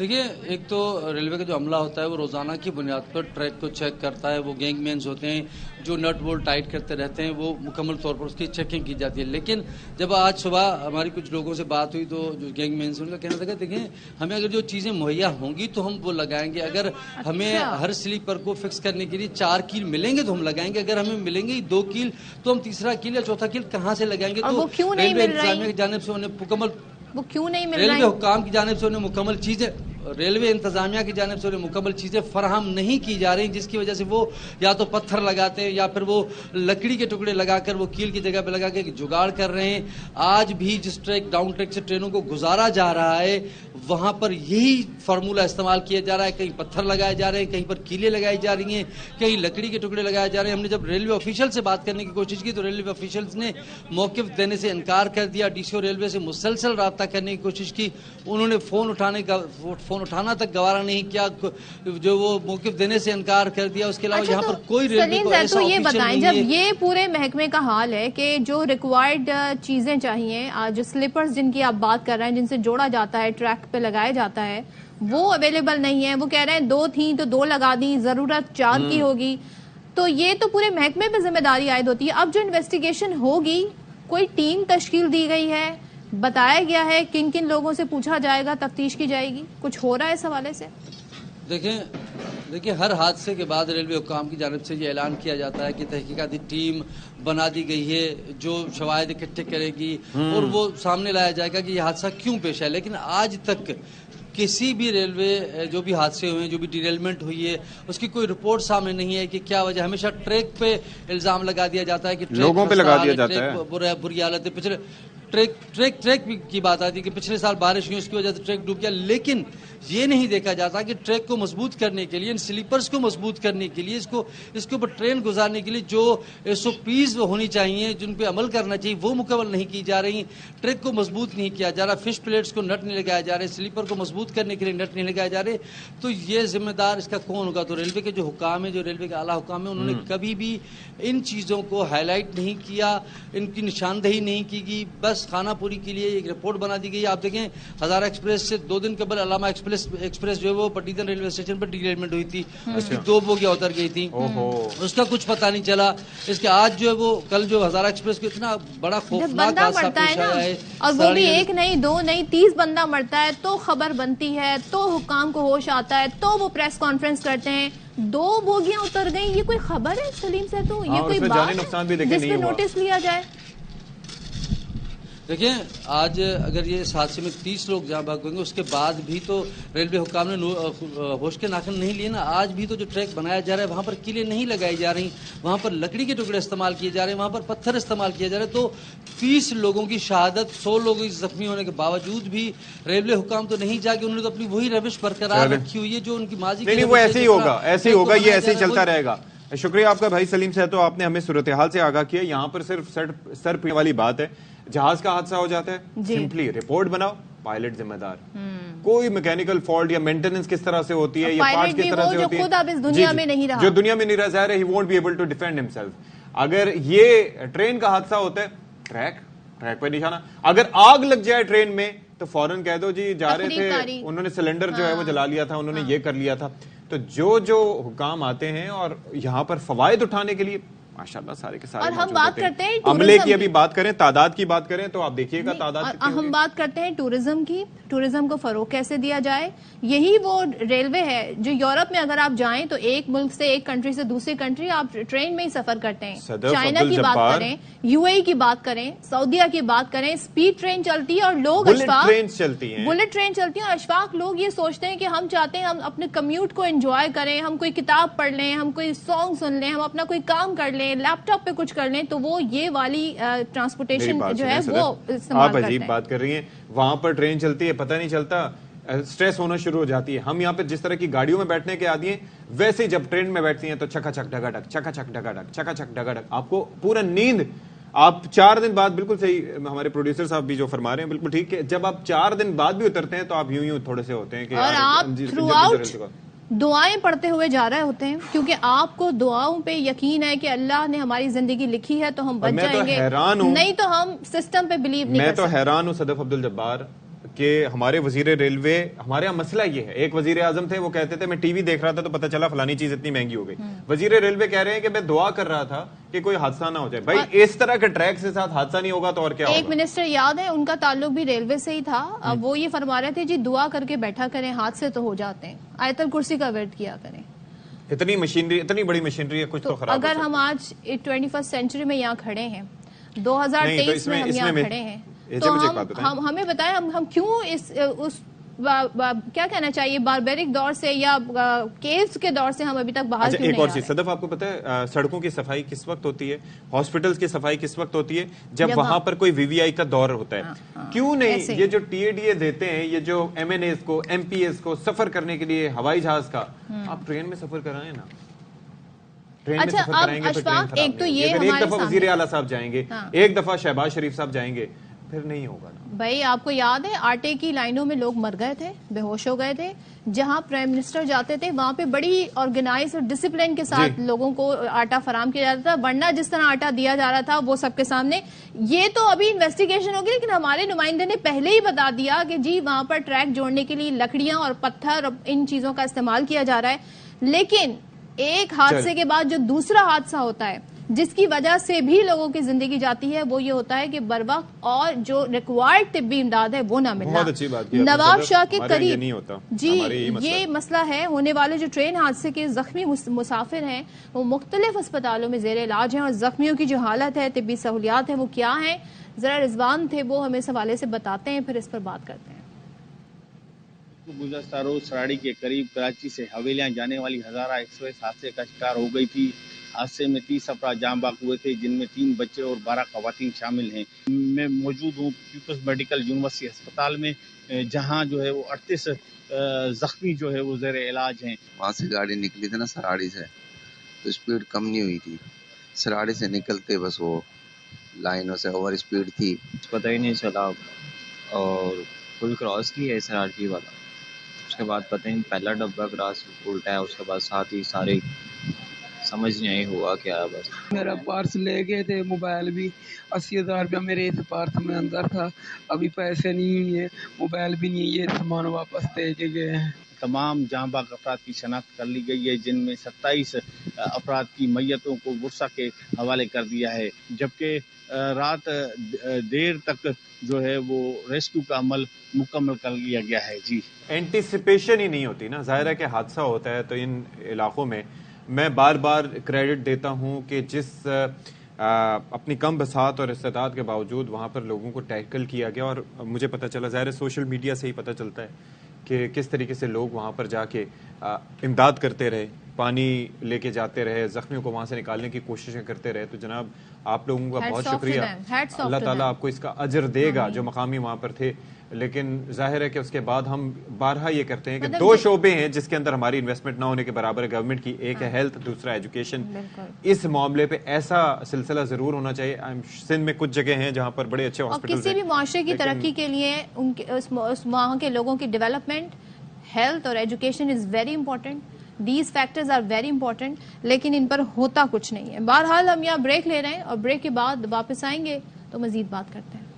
دیکھیے ایک تو ریلوے کا جو عملہ ہوتا ہے وہ روزانہ کی بنیاد پر ٹریک کو چیک کرتا ہے. وہ گینگ مینز ہوتے ہیں جو نٹ بولٹ ٹائٹ کرتے رہتے ہیں, وہ مکمل طور پر اس کی چیکنگ کی جاتی ہے. لیکن جب آج صبح ہماری کچھ لوگوں سے بات ہوئی تو جو گینگ مینز ان کا کہنا تھا کہ دیکھیں ہمیں اگر جو چیزیں مہیا ہوں گی تو ہم وہ لگائیں گے. اگر ہمیں ہر سلیپر کو فکس کرنے کے لیے 4 کیل ملیں گے تو ہم لگائیں گے. اگر ہمیں ملیں گے 2 کیل تو ہم تیسرا کیل یا چوتھا کیل کہاں سے لگائیں گے؟ تو ریلوے انتظامیہ کی جانب سے انہیں ریلوے حکام کی جانب سے انہیں مکمل چیزیں ریلوے انتظامیہ کی جانب سے انہیں مکمل چیزیں فراہم نہیں کی جا رہی, جس کی وجہ سے وہ یا تو پتھر لگاتے ہیں یا پھر وہ لکڑی کے ٹکڑے لگا کر وہ کیل کی جگہ پہ لگا کے جگاڑ کر رہے ہیں. آج بھی جس ٹریک ڈاؤن ٹریک سے ٹرینوں کو گزارا جا رہا ہے وہاں پر یہی فارمولہ استعمال کیا جا رہا ہے. کہیں پتھر لگائے جا رہے ہیں, کہیں پر کیلیں لگائی جا رہی ہیں, کہیں لکڑی کے ٹکڑے لگائے جا رہے ہیں. ہم نے جب ریلوے آفیشل سے بات کرنے کی کوشش کی تو ریلوے آفیشلز نے موقف دینے سے انکار کر دیا. ڈی سی او ریلوے سے مسلسل رابطہ کرنے کی کوشش کی, انہوں نے فون اٹھانا تک گوارا نہیں کیا, جو وہ موقف دینے سے انکار کر دیا. اس کے علاوہ یہاں پر کوئی ریلوے کو ایسا یہ آفیشل بتائیں نہیں ہے. جب یہ پورے محکمے کا حال ہے کہ جو ریکوائرڈ چیزیں چاہیے, جو سلیپرز جن کی آپ بات کر رہے ہیں, جن سے جوڑا جاتا ہے, ٹریک پہ لگایا جاتا ہے, وہ اویلیبل نہیں ہے. وہ کہہ رہے ہیں 2 تھیں تو 2 لگا دیں, ضرورت 4 کی ہوگی. تو یہ تو پورے محکمے پہ ذمہ داری عائد ہوتی ہے. اب جو انویسٹیگیشن ہوگی, کوئی ٹیم تشکیل دی گئی ہے, بتایا گیا ہے کن کن لوگوں سے پوچھا جائے گا, تفتیش کی جائے گی, کچھ ہو رہا ہے اس حوالے سے؟ دیکھیں ہر حادثے کے بعد ریلوے حکام کی جانب سے یہ اعلان کیا جاتا ہے کہ تحقیقاتی ٹیم بنا دی گئی ہے جو شواہد اکٹھے کرے گی اور وہ سامنے لایا جائے گا کہ یہ حادثہ کیوں پیش ہے. لیکن آج تک کسی بھی ریلوے جو بھی حادثے ہوئے ہیں, جو بھی ڈیریلمنٹ ہوئی ہے, اس کی کوئی رپورٹ سامنے نہیں ہے کہ کیا وجہ. ہمیشہ ٹریک پہ الزام لگا دیا جاتا ہے کہ لوگوں پہ لگا دیا جاتا ہے, بری حالت ہے. پچھلے ٹریک کی بات آتی ہے کہ پچھلے سال بارش ہوئی اس کی وجہ سے ٹریک ڈوب گیا. لیکن یہ نہیں دیکھا جاتا کہ ٹریک کو مضبوط کرنے کے لیے, ان سلیپرز کو مضبوط کرنے کے لیے, اس کے اوپر ٹرین گزارنے کے لیے جو SOPs ہونی چاہیے, جن پہ عمل کرنا چاہیے, وہ مکمل نہیں کی جا رہی. ٹریک کو مضبوط نہیں کیا جا رہا, فش پلیٹس کو نٹ نہیں لگایا جا رہے, سلیپر کو مضبوط کرنے کے لیے نٹ نہیں لگائے جا رہے. تو یہ ذمہ دار اس کا کون ہوگا؟ تو ریلوے کے جو حکام ہیں, جو ریلوے کے اعلیٰ حکام ہیں, انہوں نے کبھی بھی ان چیزوں کو ہائی لائٹ نہیں کیا, ان کی نشاندہی نہیں کی گئی. بس خانہ پوری کے لیے ایک رپورٹ بنا دی گئی. آپ دیکھیں ہزارہ ایکسپریس سے 2 دن قبل علامہ ایکسپریس جو ہے وہ پٹیدن ریلوے اسٹیشن پر ڈیریلمنٹ ہوئی تھی, اس کی 2 بوگیاں اتر گئی تھی, اس کا کچھ پتہ نہیں چلا. اس کے آج جو ہے وہ کل جو ہزارہ ایکسپریس کو اتنا بڑا خوفناک حادثہ پیش آیا ہے, اور وہ بھی 1 نہیں 2 نہیں 30 بندہ مرتا ہے تو خبر بنتی ہے, تو حکام کو ہوش آتا ہے, تو وہ پریس کانفرنس کرتے ہیں. 2 بوگیاں اتر گئیں, یہ کوئی خبر ہے سلیم سے؟ تو یہ کوئی بات جس پہ نوٹس لیا جائے؟ دیکھیں آج اگر یہ اس حادثے میں 30 لوگ جہاں بھاگ ہوئیں گے, اس کے بعد بھی تو ریلوے حکام نے ہوش کے ناخن نہیں لیے نا. آج بھی تو جو ٹریک بنایا جا رہا ہے وہاں پر کیلیں نہیں لگائی جا رہی, وہاں پر لکڑی کے ٹکڑے استعمال کیے جا رہے ہیں, وہاں پر پتھر استعمال کیا جا رہا ہے. تو 30 لوگوں کی شہادت, 100 لوگوں کی زخمی ہونے کے باوجود بھی ریلوے حکام تو نہیں جاگے. انہوں نے تو اپنی وہی روش برقرار رکھی ہوئی ہے جو ان کی ماضی کی. وہ ایسے ہی ہوگا, ایسے ہی ہوگا, یہ ایسے ہی چلتا رہے گا. شکریہ آپ کا بھائی سلیم صاحب, تو آپ نے ہمیں صورتحال سے آگاہ کیا. یہاں پر صرف سر پینے والی بات ہے, جہاز کا حادثہ ہو جاتا ہے, سمپلی رپورٹ بناؤ, پائلٹ ذمہ دار. کوئی میکینیکل فالٹ یا مینٹیننس کس طرح سے ہوتی ہے, یا پارٹس کس طرح سے ہوتی ہے, جو خود اب اس دنیا میں نہیں رہا, جو دنیا میں نہیں رہا, ظاہر ہے he won't be able to defend himself. اگر یہ ٹرین کا حادثہ ہوتا ہے, ٹریک پہ نشانہ, اگر آگ لگ جائے ٹرین میں تو فوراً کہہ دو جی جا رہے تھے, انہوں نے سلنڈر جو ہے وہ جلا لیا تھا, انہوں نے یہ کر لیا تھا. تو جو حکام آتے ہیں اور یہاں پر فوائد اٹھانے کے لیے ماشاءاللہ سارے کے سارے, اور ہم بات کرتے ہیں عملے کی, ابھی بات کریں تعداد کی بات کریں تو آپ دیکھیے گا تعداد کتنی ہوگی. ہم بات کرتے ہیں ٹورزم کی, ٹورزم کو فروغ کیسے دیا جائے. یہی وہ ریلوے ہے جو یورپ میں اگر آپ جائیں تو ایک ملک سے ایک کنٹری سے دوسری کنٹری آپ ٹرین میں ہی سفر کرتے ہیں. چائنا کی بات کریں, UAE کی بات کریں, سعودیہ کی بات کریں, سپیڈ ٹرین چلتی ہے اور لوگ بلٹ ٹرین چلتی ہیں, اور اشفاق لوگ یہ سوچتے ہیں کہ ہم چاہتے ہیں ہم اپنے کمیوٹ کو انجوائے کریں, ہم کوئی کتاب پڑھ لیں, ہم کوئی سانگ سن لیں, ہم اپنا کوئی کام کر لیں, لیپ ٹاپ پہ کچھ کر لیں, تو وہ یہ والی ٹرانسپورٹیشن جو ہے وہ استعمال کرتے ہیں. آپ عجیب بات کر رہی ہیں, وہاں پر ٹرین چلتی ہے پتہ نہیں چلتا, سٹریس ہونا شروع ہو جاتی ہے. ہم یہاں پہ جس طرح کی گاڑیوں میں بیٹھنے کے عادی ہیں, ویسے جب ٹرین میں بیٹھتی ہیں تو چکا چک ڈگا ڈک, چکا چک ڈگا ڈک, چکا چک ڈگا ڈک, آپ کو پورا نیند. آپ 4 دن بعد, بالکل صحیح ہمارے پروڈیوسر صاحب بھی جو فرما رہے ہیں بالکل ٹھیک ہے, جب آپ 4 دن بعد بھی اترتے ہیں تو آپ یوں تھوڑے سے ہوتے ہیں کہ اور آپ تھرو آؤٹ دعائیں پڑھتے ہوئے جا رہے ہوتے ہیں, کیونکہ آپ کو دعاؤں پہ یقین ہے کہ اللہ نے ہماری زندگی لکھی ہے تو ہم بچ جائیں گے, نہیں تو ہم سسٹم پہ بلیو نہیں میں تو حیران ہوں صدف عبد الجبار کہ ہمارے وزیر ریلوے, ہمارے یہاں مسئلہ یہ ہے, ایک وزیر اعظم تھے وہ کہتے تھے میں ٹی وی دیکھ رہا تھا تو پتہ چلا فلانی چیز اتنی مہنگی ہو گئی. وزیر ریلوے کہہ رہے ہیں کہ میں دعا کر رہا تھا کہ کوئی حادثہ نہ ہو جائے. بھائی اس طرح کے ٹریک کے ساتھ حادثہ نہیں ہوگا تو اور کیا ہوگا. ایک منسٹر یاد ہے, ان کا تعلق بھی ریلوے سے ہی تھا, وہ یہ فرما رہے تھے جی دعا کر کے بیٹھا کریں, حادثے تو ہو جاتے ہیں, آیت الکرسی کا ورد کیا کریں. اتنی مشینری, اتنی بڑی مشینری ہے, کچھ تو خراب. اگر ہم آج 21 سینچری میں یہاں کھڑے ہیں, 2023 میں ہم یہاں کھڑے ہیں, تو ہمیں بتائیں ہم کیوں اس کیا کہنا چاہیے باربیرک دور سے یا کیوز کے دور سے ہم ابھی تک باہر کیوں نہیں آ رہے. ایک اور چیز صدف, آپ کو پتہ ہے سڑکوں کی صفائی کس وقت ہوتی ہے, ہاسپٹلز کی صفائی کس وقت ہوتی ہے, جب وہاں پر کوئی وی وی آئی کا دور ہوتا ہے. کیوں نہیں یہ جو ٹی اے ڈی اے دیتے ہیں, یہ جو ایم این ایز کو, ایم پی ایز کو سفر کرنے کے لیے ہوائی جہاز کا, آپ ٹرین میں سفر کرائیں نا. اچھا اب اشفاق, ایک تو یہ ایک دفعہ وزیر اعلیٰ صاحب جائیں گے, ایک دفعہ شہباز شریف صاحب جائیں گے, پھر نہیں ہوگا نا. بھائی آپ کو یاد ہے آٹے کی لائنوں میں لوگ مر گئے تھے, بے ہوش ہو گئے تھے, جہاں پرائم منسٹر جاتے تھے وہاں پہ بڑی آرگنائز اور ڈسپلن کے ساتھ لوگوں کو آٹا فراہم کیا جاتا تھا, ورنہ جس طرح آٹا دیا جا رہا تھا وہ سب کے سامنے. یہ تو ابھی انویسٹیگیشن ہوگی, لیکن ہمارے نمائندے نے پہلے ہی بتا دیا کہ جی وہاں پر ٹریک جوڑنے کے لیے لکڑیاں اور پتھر اور ان چیزوں کا استعمال کیا جا رہا ہے. لیکن ایک حادثے کے بعد جو دوسرا حادثہ ہوتا ہے جس کی وجہ سے بھی لوگوں کی زندگی جاتی ہے, وہ یہ ہوتا ہے کہ بروقت اور جو ریکوائرڈ طبی امداد ہے وہ نہ ملنا. نواب شاہ کے قریب جی یہ مسئلہ ہے. ہونے والے جو ٹرین حادثے کے زخمی مسافر ہیں وہ مختلف اسپتالوں میں زیر علاج ہیں, اور زخمیوں کی جو حالت ہے, طبی سہولیات ہیں, وہ کیا ہیں, ذرا رضوان تھے وہ ہمیں اس حوالے سے بتاتے ہیں, پھر اس پر بات کرتے ہیں. گزشتہ روز سراڑی کے قریب کراچی سے حویلیاں جانے والی ہزارہ ایکسپریس حادثے کا شکار ہو گئی تھی. حادثے میں 30 افراد جاں بحق ہوئے تھے, جن میں 3 بچے اور 12 خواتین شامل ہیں. میں موجود ہوں پیپلز میڈیکل یونیورسٹی اسپتال میں, جہاں جو ہے وہ 38 زخمی جو ہے وہ زیر علاج ہیں. وہاں سے گاڑی نکلی تھی نا سراڑی سے, تو اسپیڈ کم نہیں ہوئی تھی. سراڑی سے نکلتے بس وہ لائنوں سے اوور اسپیڈ تھی, پتہ ہی نہیں چلا, اور فل کراس کی ہے سراڑی والا. اس کے بعد پتہ نہیں پہلا ڈبہ کراس الٹا ہے, اس کے بعد ساتھ ہی سارے سمجھ نہیں ہوا کیا ہے. بس میرا پارس لے گئے تھے, موبائل بھی 80,000 روپیہ میرے اس پارس میں اندر تھا. ابھی پیسے نہیں ہے, موبائل بھی نہیں, یہ سامان واپس دے کے گئے ہیں. تمام جاں بحق افراد کی شناخت کر لی گئی ہے, جن میں 27 افراد کی میتوں کو ورثہ کے حوالے کر دیا ہے, جبکہ رات دیر تک جو ہے وہ ریسکیو کا عمل مکمل کر لیا گیا ہے. جی اینٹیسپیشن ہی نہیں ہوتی نا, ظاہر ہے کہ حادثہ ہوتا ہے تو ان علاقوں میں میں بار بار کریڈٹ دیتا ہوں کہ جس اپنی کم بساط اور استطاعت کے باوجود وہاں پر لوگوں کو ٹیکل کیا گیا, اور مجھے پتہ چلا, ظاہر سوشل میڈیا سے ہی پتہ چلتا ہے کہ کس طریقے سے لوگ وہاں پر جا کے امداد کرتے رہے, پانی لے کے جاتے رہے, زخمیوں کو وہاں سے نکالنے کی کوششیں کرتے رہے. تو جناب آپ لوگوں کا بہت شکریہ, اللہ تعالیٰ آپ کو اس کا اجر دے گا جو مقامی وہاں پر تھے. لیکن ظاہر ہے کہ اس کے بعد ہم بارہا یہ کرتے ہیں کہ 2 شعبے ہیں جس کے اندر ہماری انویسٹمنٹ نہ ہونے کے برابر ہے گورنمنٹ کی, ایک ہے ہیلتھ, دوسرا ایجوکیشن. اس معاملے پہ ایسا سلسلہ ضرور ہونا چاہیے. سندھ میں کچھ جگہ ہیں جہاں پر بڑے اچھے ہاسپٹل ہیں. کسی بھی معاشرے کی ترقی کے لیے اس وہاں کے لوگوں کی ڈیولپمنٹ, ہیلتھ اور education is very important. These factors are very important, لیکن ان پر ہوتا کچھ نہیں ہے. بہرحال ہم یہاں بریک لے رہے ہیں, اور بریک کے بعد واپس آئیں گے تو مزید بات کرتے ہیں.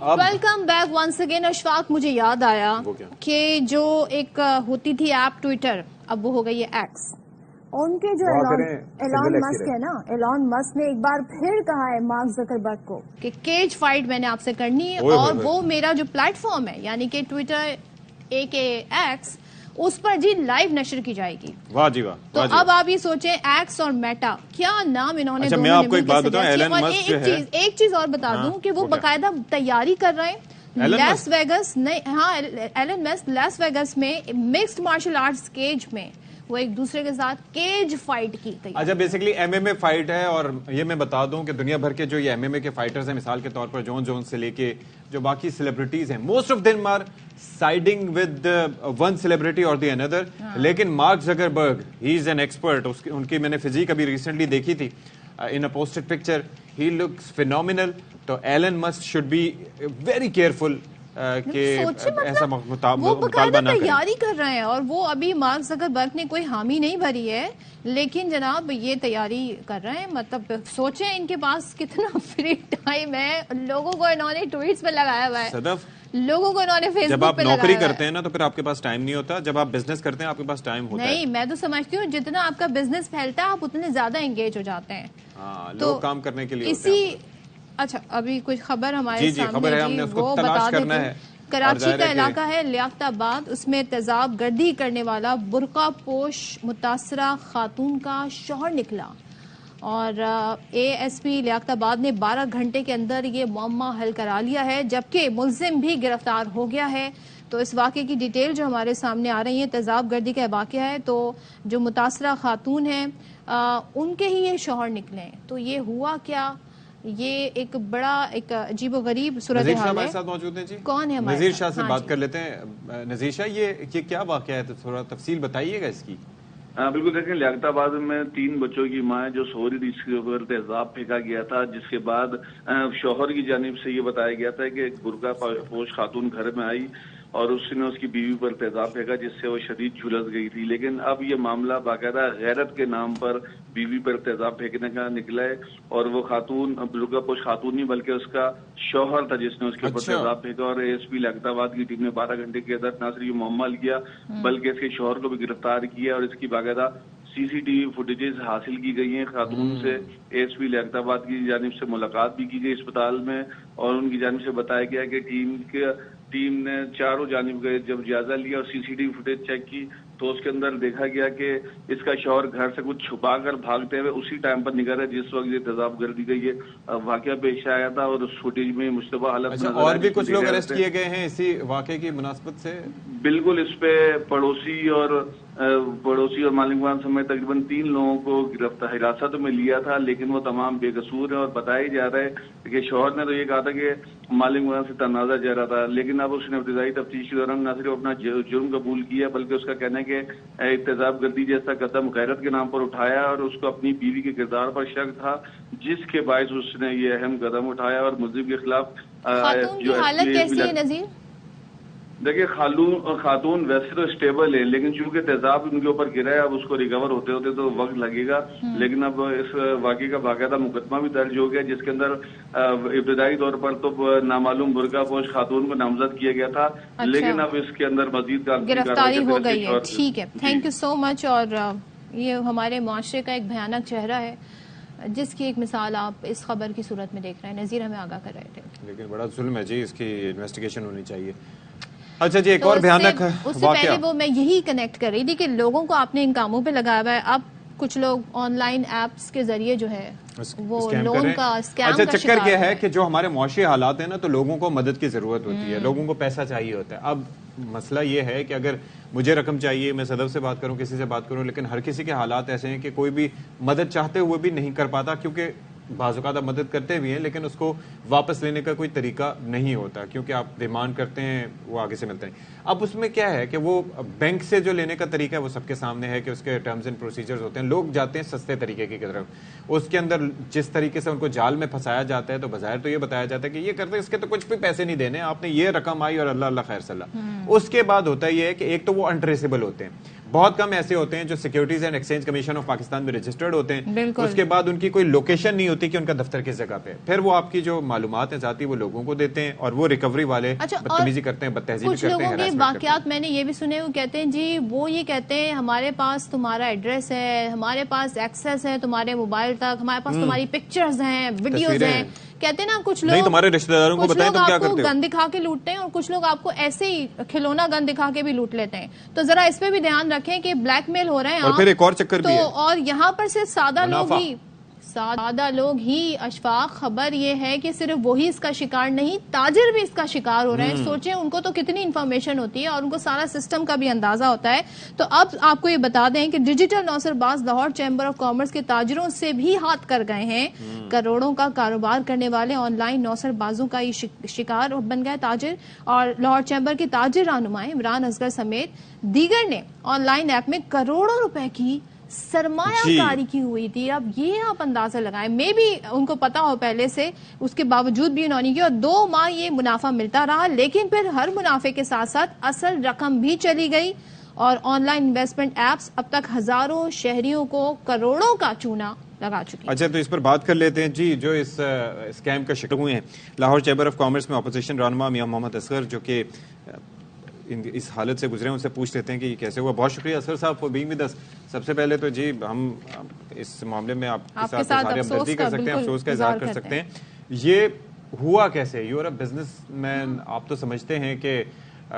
Welcome back once again. Ashfaq, مجھے یاد آیا کہ جو ایک ہوتی تھی ایپ ٹویٹر, اب وہ ہو گئی ہے ایکس. ان کے جو ایلان مسک ہے نا, ایلان مسک نے ایک بار پھر کہا ہے مارک زکربرگ کو کہ کیج فائٹ میں نے آپ سے کرنی ہے, اور وہ میرا جو پلیٹ فارم ہے یعنی کہ ٹویٹر ایکس, اس پر جی لائیو نشر کی جائے گی. واہ جی واہ. تو اب آپ یہ سوچیں, ایکس اور میٹا, کیا نام انہوں نے میں آپ کو ایک بات بتاؤں, ایک چیز اور بتا دوں کہ وہ باقاعدہ تیاری کر رہے ہیں لیس ویگس. نہیں ہاں, ایلن مسک لیس ویگس میں مکسڈ مارشل آرٹس کیج میں وہ ایک دوسرے کے ساتھ کیج فائٹ کی تیاری. اچھا, basically M M A fight ہے. اور یہ میں بتا دوں کہ دنیا بھر کے جو یہ ایم ایم اے کے فائٹرز ہیں, مثال کے طور پر جون جونز سے لے کے جو باقی سیلیبریٹیز ہیں, most of them are siding with one celebrity اور دی اندر. لیکن Mark Zuckerberg, he is an expert. ان کی میں نے فزیک ابھی ریسنٹلی دیکھی تھی in a posted picture. He looks phenomenal. تو Elon Musk should be very careful کہ ایسا وہ باقاعدہ تیاری کر رہے ہیں، اور وہ ابھی مارک زکربرگ نے کوئی حامی نہیں بھری ہے، لیکن جناب یہ تیاری کر رہے ہیں. مطلب سوچیں ان کے پاس کتنا فری ٹائم ہے. لوگوں کو انہوں نے ٹویٹس پہ لگایا ہوا ہے، لوگوں کو انہوں نے فیس جب بک آپ پہ نوکری کرتے ہیں نا تو پھر آپ کے پاس ٹائم نہیں ہوتا، جب آپ بزنس کرتے ہیں آپ کے پاس ٹائم ہوتا ہے. نہیں، میں تو سمجھتی ہوں جتنا آپ کا بزنس پھیلتا ہے آپ اتنے زیادہ انگیج ہو جاتے ہیں. ہاں، لوگ کام کرنے کے لیے اسی اچھا ابھی کچھ خبر ہمارے خبر ہے، ہم نے سامنے اس کو وہ تلاش بتا کرنا دیتے ہے. کراچی کا علاقہ ہے لیاقت آباد، اس میں تیزاب گردی کرنے والا برقع پوش متاثرہ خاتون کا شوہر نکلا، اور اے ایس پی لیاقت آباد نے 12 گھنٹے کے اندر یہ معمہ حل کرا لیا ہے، جبکہ ملزم بھی گرفتار ہو گیا ہے. تو اس واقعے کی ڈیٹیل جو ہمارے سامنے آ رہی ہے، تیزاب گردی کا واقعہ ہے. تو جو متاثرہ خاتون ہیں ان کے ہی یہ شوہر نکلے ہیں. تو یہ ہوا کیا، یہ ایک بڑا ایک عجیب و غریب صورتحال ہے. نذیر شاہ ہمارے ساتھ موجود ہیں. جی کون ہے ہمارے نذیر شاہ سے بات کر لیتے ہیں. نذیر شاہ، یہ کیا واقعہ ہے، تو تھوڑا تفصیل بتائیے گا اس کی. بالکل، دیکھیں لیاقت آباد میں 3 بچوں کی ماں ہے جو سو رہی تھی، اس کے اوپر تیزاب پھینکا گیا تھا، جس کے بعد شوہر کی جانب سے یہ بتایا گیا تھا کہ ایک برقع پوش خاتون گھر میں آئی اور اس نے اس کی بیوی پر تیزاب پھینکا، جس سے وہ شدید جھلس گئی تھی. لیکن اب یہ معاملہ باقاعدہ غیرت کے نام پر بیوی پر تیزاب پھینکنے کا نکلا ہے، اور وہ خاتون برقع پوش خاتون نہیں بلکہ اس کا شوہر تھا جس نے اس کے اوپر تیزاب پھینکا. اور اے ایس پی لیاقت آباد کی ٹیم نے 12 گھنٹے کے اندر نہ صرف یہ معمہ حل کیا بلکہ اس کے شوہر کو بھی گرفتار کیا، اور اس کی باقاعدہ CCTV فوٹیجز حاصل کی گئی ہیں. خاتون سے اے ایس پی لیاقت آباد کی جانب سے ملاقات بھی کی گئی اسپتال میں، اور ان کی جانب سے بتایا گیا کہ ٹیم نے چاروں جانب کا جب جائزہ لیا اور CCTV فوٹیج چیک کی تو اس کے اندر دیکھا گیا کہ اس کا شوہر گھر سے کچھ چھپا کر بھاگتے ہوئے اسی ٹائم پر نکل رہا ہے جس وقت یہ تیزاب گردی کا یہ واقعہ پیش آیا تھا، اور اس فوٹیج میں مشتبہ حالت میں اور بھی کچھ لوگ اریسٹ کیے گئے ہیں اسی واقعے کی مناسبت سے. بالکل، اس پہ پڑوسی اور مالکان سمیت تقریباً 3 لوگوں کو حراست میں لیا تھا، لیکن وہ تمام بے قصور ہیں. اور بتایا جا رہا ہے کہ شوہر نے تو یہ کہا تھا کہ مالکان سے تنازع جا رہا تھا، لیکن اب اس نے ابتدائی تفتیش کے دوران نہ صرف اپنا جرم قبول کیا بلکہ اس کا کہنا ہے کہ تیزاب گردی جیسا قدم غیرت کے نام پر اٹھایا، اور اس کو اپنی بیوی کے کردار پر شک تھا جس کے باعث اس نے یہ اہم قدم اٹھایا. اور ملزم کے خلاف خاتون کی حالت کیسی ہے نذیر؟ دیکھیے، خاتون ویسے تو اسٹیبل ہے، لیکن چونکہ تیزاب ان کے اوپر گرا ہے اب اس کو ریکور ہوتے ہوتے تو وقت لگے گا. لیکن اب اس واقعے کا باقاعدہ مقدمہ بھی درج ہو گیا جس کے اندر ابتدائی طور پر تو نامعلوم برقع پوش خاتون کو نامزد کیا گیا تھا، لیکن اب اس کے اندر مزید گرفتاری ہو گئی ہے. ٹھیک ہے، تھینک یو سو مچ. اور یہ ہمارے معاشرے کا ایک بھیانک چہرہ ہے جس کی ایک مثال آپ اس خبر کی صورت میں دیکھ رہے ہیں. نذیر ہمیں آگاہ کر رہے تھے. لیکن بڑا ظلم ہے جی، اس کی انویسٹیگیشن ہونی چاہیے. اچھا جی، ایک اور بھیانک اس سے پہلے وہ میں یہی کنیکٹ کر رہی تھی کہ لوگوں کو آپ نے ان کاموں پہ لگایا ہوا ہے. اب کچھ لوگ آن لائن ایپس کے ذریعے جو ہے وہ لون کا اسکیم کا چکر کیا ہے کہ جو ہمارے معاشی حالات ہیں نا تو لوگوں کو مدد کی ضرورت ہوتی ہے، لوگوں کو پیسہ چاہیے ہوتا ہے. اب مسئلہ یہ ہے کہ اگر مجھے رقم چاہیے، میں صدف سے بات کروں، کسی سے بات کروں، لیکن ہر کسی کے حالات ایسے ہیں کہ کوئی بھی مدد چاہتے ہوئے بھی نہیں کر پاتا، کیونکہ بعض اوقات آپ مدد کرتے بھی ہیں لیکن اس کو واپس لینے کا کوئی طریقہ نہیں ہوتا، کیونکہ آپ ڈیمانڈ کرتے ہیں وہ آگے سے ملتے ہیں. اب اس میں کیا ہے کہ وہ بینک سے جو لینے کا طریقہ ہے وہ سب کے سامنے ہے کہ اس کے ٹرمز اینڈ پروسیجرز ہوتے ہیں. لوگ جاتے ہیں سستے طریقے کی طرف، اس کے اندر جس طریقے سے ان کو جال میں پھنسایا جاتا ہے تو بظاہر تو یہ بتایا جاتا ہے کہ یہ کرتے اس کے تو کچھ بھی پیسے نہیں دینے، آپ نے یہ رقم آئی اور اللہ اللہ خیر صلی اللہ. اس کے بعد ہوتا یہ ہے کہ ایک تو وہ انٹریسیبل ہوتے ہیں، بہت کم ایسے ہوتے ہیں جو securities and exchange commission of Pakistan میں رجسٹرڈ ہوتے ہیں. اس کے بعد ان کی کوئی لوکیشن نہیں ہوتی کہ ان کا دفتر کس جگہ پہ. پھر وہ آپ کی جو معلومات ہیں ذاتی وہ لوگوں کو دیتے ہیں اور وہ ریکوری والے بدتمیزی کرتے ہیں، بدتہذیبی کرتے ہیں. کچھ لوگوں کے واقعات میں نے یہ بھی سنے، وہ کہتے ہیں جی وہ یہ کہتے ہیں ہمارے پاس تمہارا ایڈریس ہے، ہمارے پاس ایکسیس ہے تمہارے موبائل تک، ہمارے پاس تمہاری پکچرز ہیں، ویڈیوز ہیں. کہتے ہیں نا کچھ لوگ تمہارے رشتہ داروں کو بتائیں تم کیا کرتے ہو، گن دکھا کے لوٹتے ہیں، اور کچھ لوگ آپ کو ایسے ہی کھلونا گن دکھا کے بھی لوٹ لیتے ہیں. تو ذرا اس پہ بھی دھیان رکھیں کہ بلیک میل ہو رہے ہیں. اور پھر ایک اور چکر بھی ہے، اور یہاں پر صرف سادہ لوگ ہی اشفاق. خبر یہ ہے کہ صرف وہی اس کا شکار نہیں، تاجر بھی اس کا شکار ہو رہے ہیں. سوچیں ان کو تو کتنی انفارمیشن ہوتی ہے اور ان کو سارا سسٹم کا بھی اندازہ ہوتا ہے. تو اب آپ کو یہ بتا دیں کہ ڈیجیٹل نوسر باز لاہور چیمبر آف کامرس کے تاجروں سے بھی ہاتھ کر گئے ہیں. کروڑوں کا کاروبار کرنے والے آن لائن نوسر بازوں کا یہ شکار بن گئے تاجر. اور لاہور چیمبر کے تاجر رہنما عمران اصغر سمیت دیگر نے آن لائن ایپ میں کروڑوں روپے کی سرمایہ کاری کی ہوئی تھی. اب یہ آپ اندازہ لگائیں, میں بھی ان کو پتا ہو پہلے سے, اس کے باوجود بھی انہوں نے کیا, اور 2 ماہ یہ منافع ملتا رہا, لیکن پھر ہر منافع کے ساتھ ساتھ اصل رقم بھی چلی گئی, اور آن لائن انویسٹمنٹ ایپس اب تک ہزاروں شہریوں کو کروڑوں کا چونا لگا چکی. اچھا, تو اس پر بات کر لیتے ہیں جی. جو اس اسکیم کا شکار ہوئے ہیں, لاہور چیمبر آف کامرس میں اپوزیشن رہنما میاں محمد اصغر, جو کہ اس حالت سے گزرے ہیں, ان سے پوچھ لیتے ہیں کہ یہ کیسے ہوا. بہت شکریہ اصغر صاحب فار بینگ ود اس. سب سے پہلے تو جی ہم اس معاملے میں آپ کے ساتھ اظہار ہمدردی کر سکتے ہیں, افسوس کا اظہار کر سکتے ہیں. یہ ہوا کیسے؟ You are a businessman, آپ تو سمجھتے ہیں کہ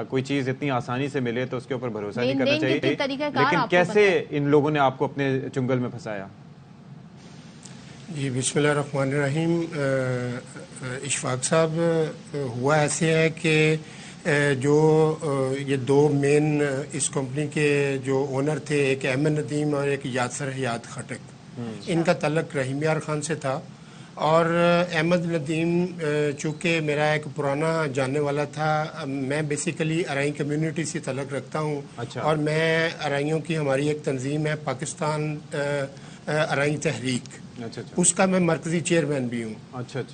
کوئی چیز اتنی آسانی سے ملے تو اس کے اوپر بھروسہ نہیں کرنا چاہیے, لیکن کیسے ان لوگوں نے آپ کو اپنے چنگل میں پھنسایا؟ جی بسم اللہ الرحمن الرحیم. اشفاق صاحب, ہوا ایسے ہے کہ جو یہ 2 مین اس کمپنی کے جو اونر تھے, ایک احمد ندیم اور ایک یاسر حیات خٹک, ان کا تعلق رحیم یار خان سے تھا. اور احمد ندیم چونکہ میرا ایک پرانا جاننے والا تھا, میں بیسیکلی ارائی کمیونٹی سے تعلق رکھتا ہوں. اور میں ارائیوں کی ہماری ایک تنظیم ہے پاکستان ارائی تحریک, اس کا میں مرکزی چیئرمین بھی ہوں.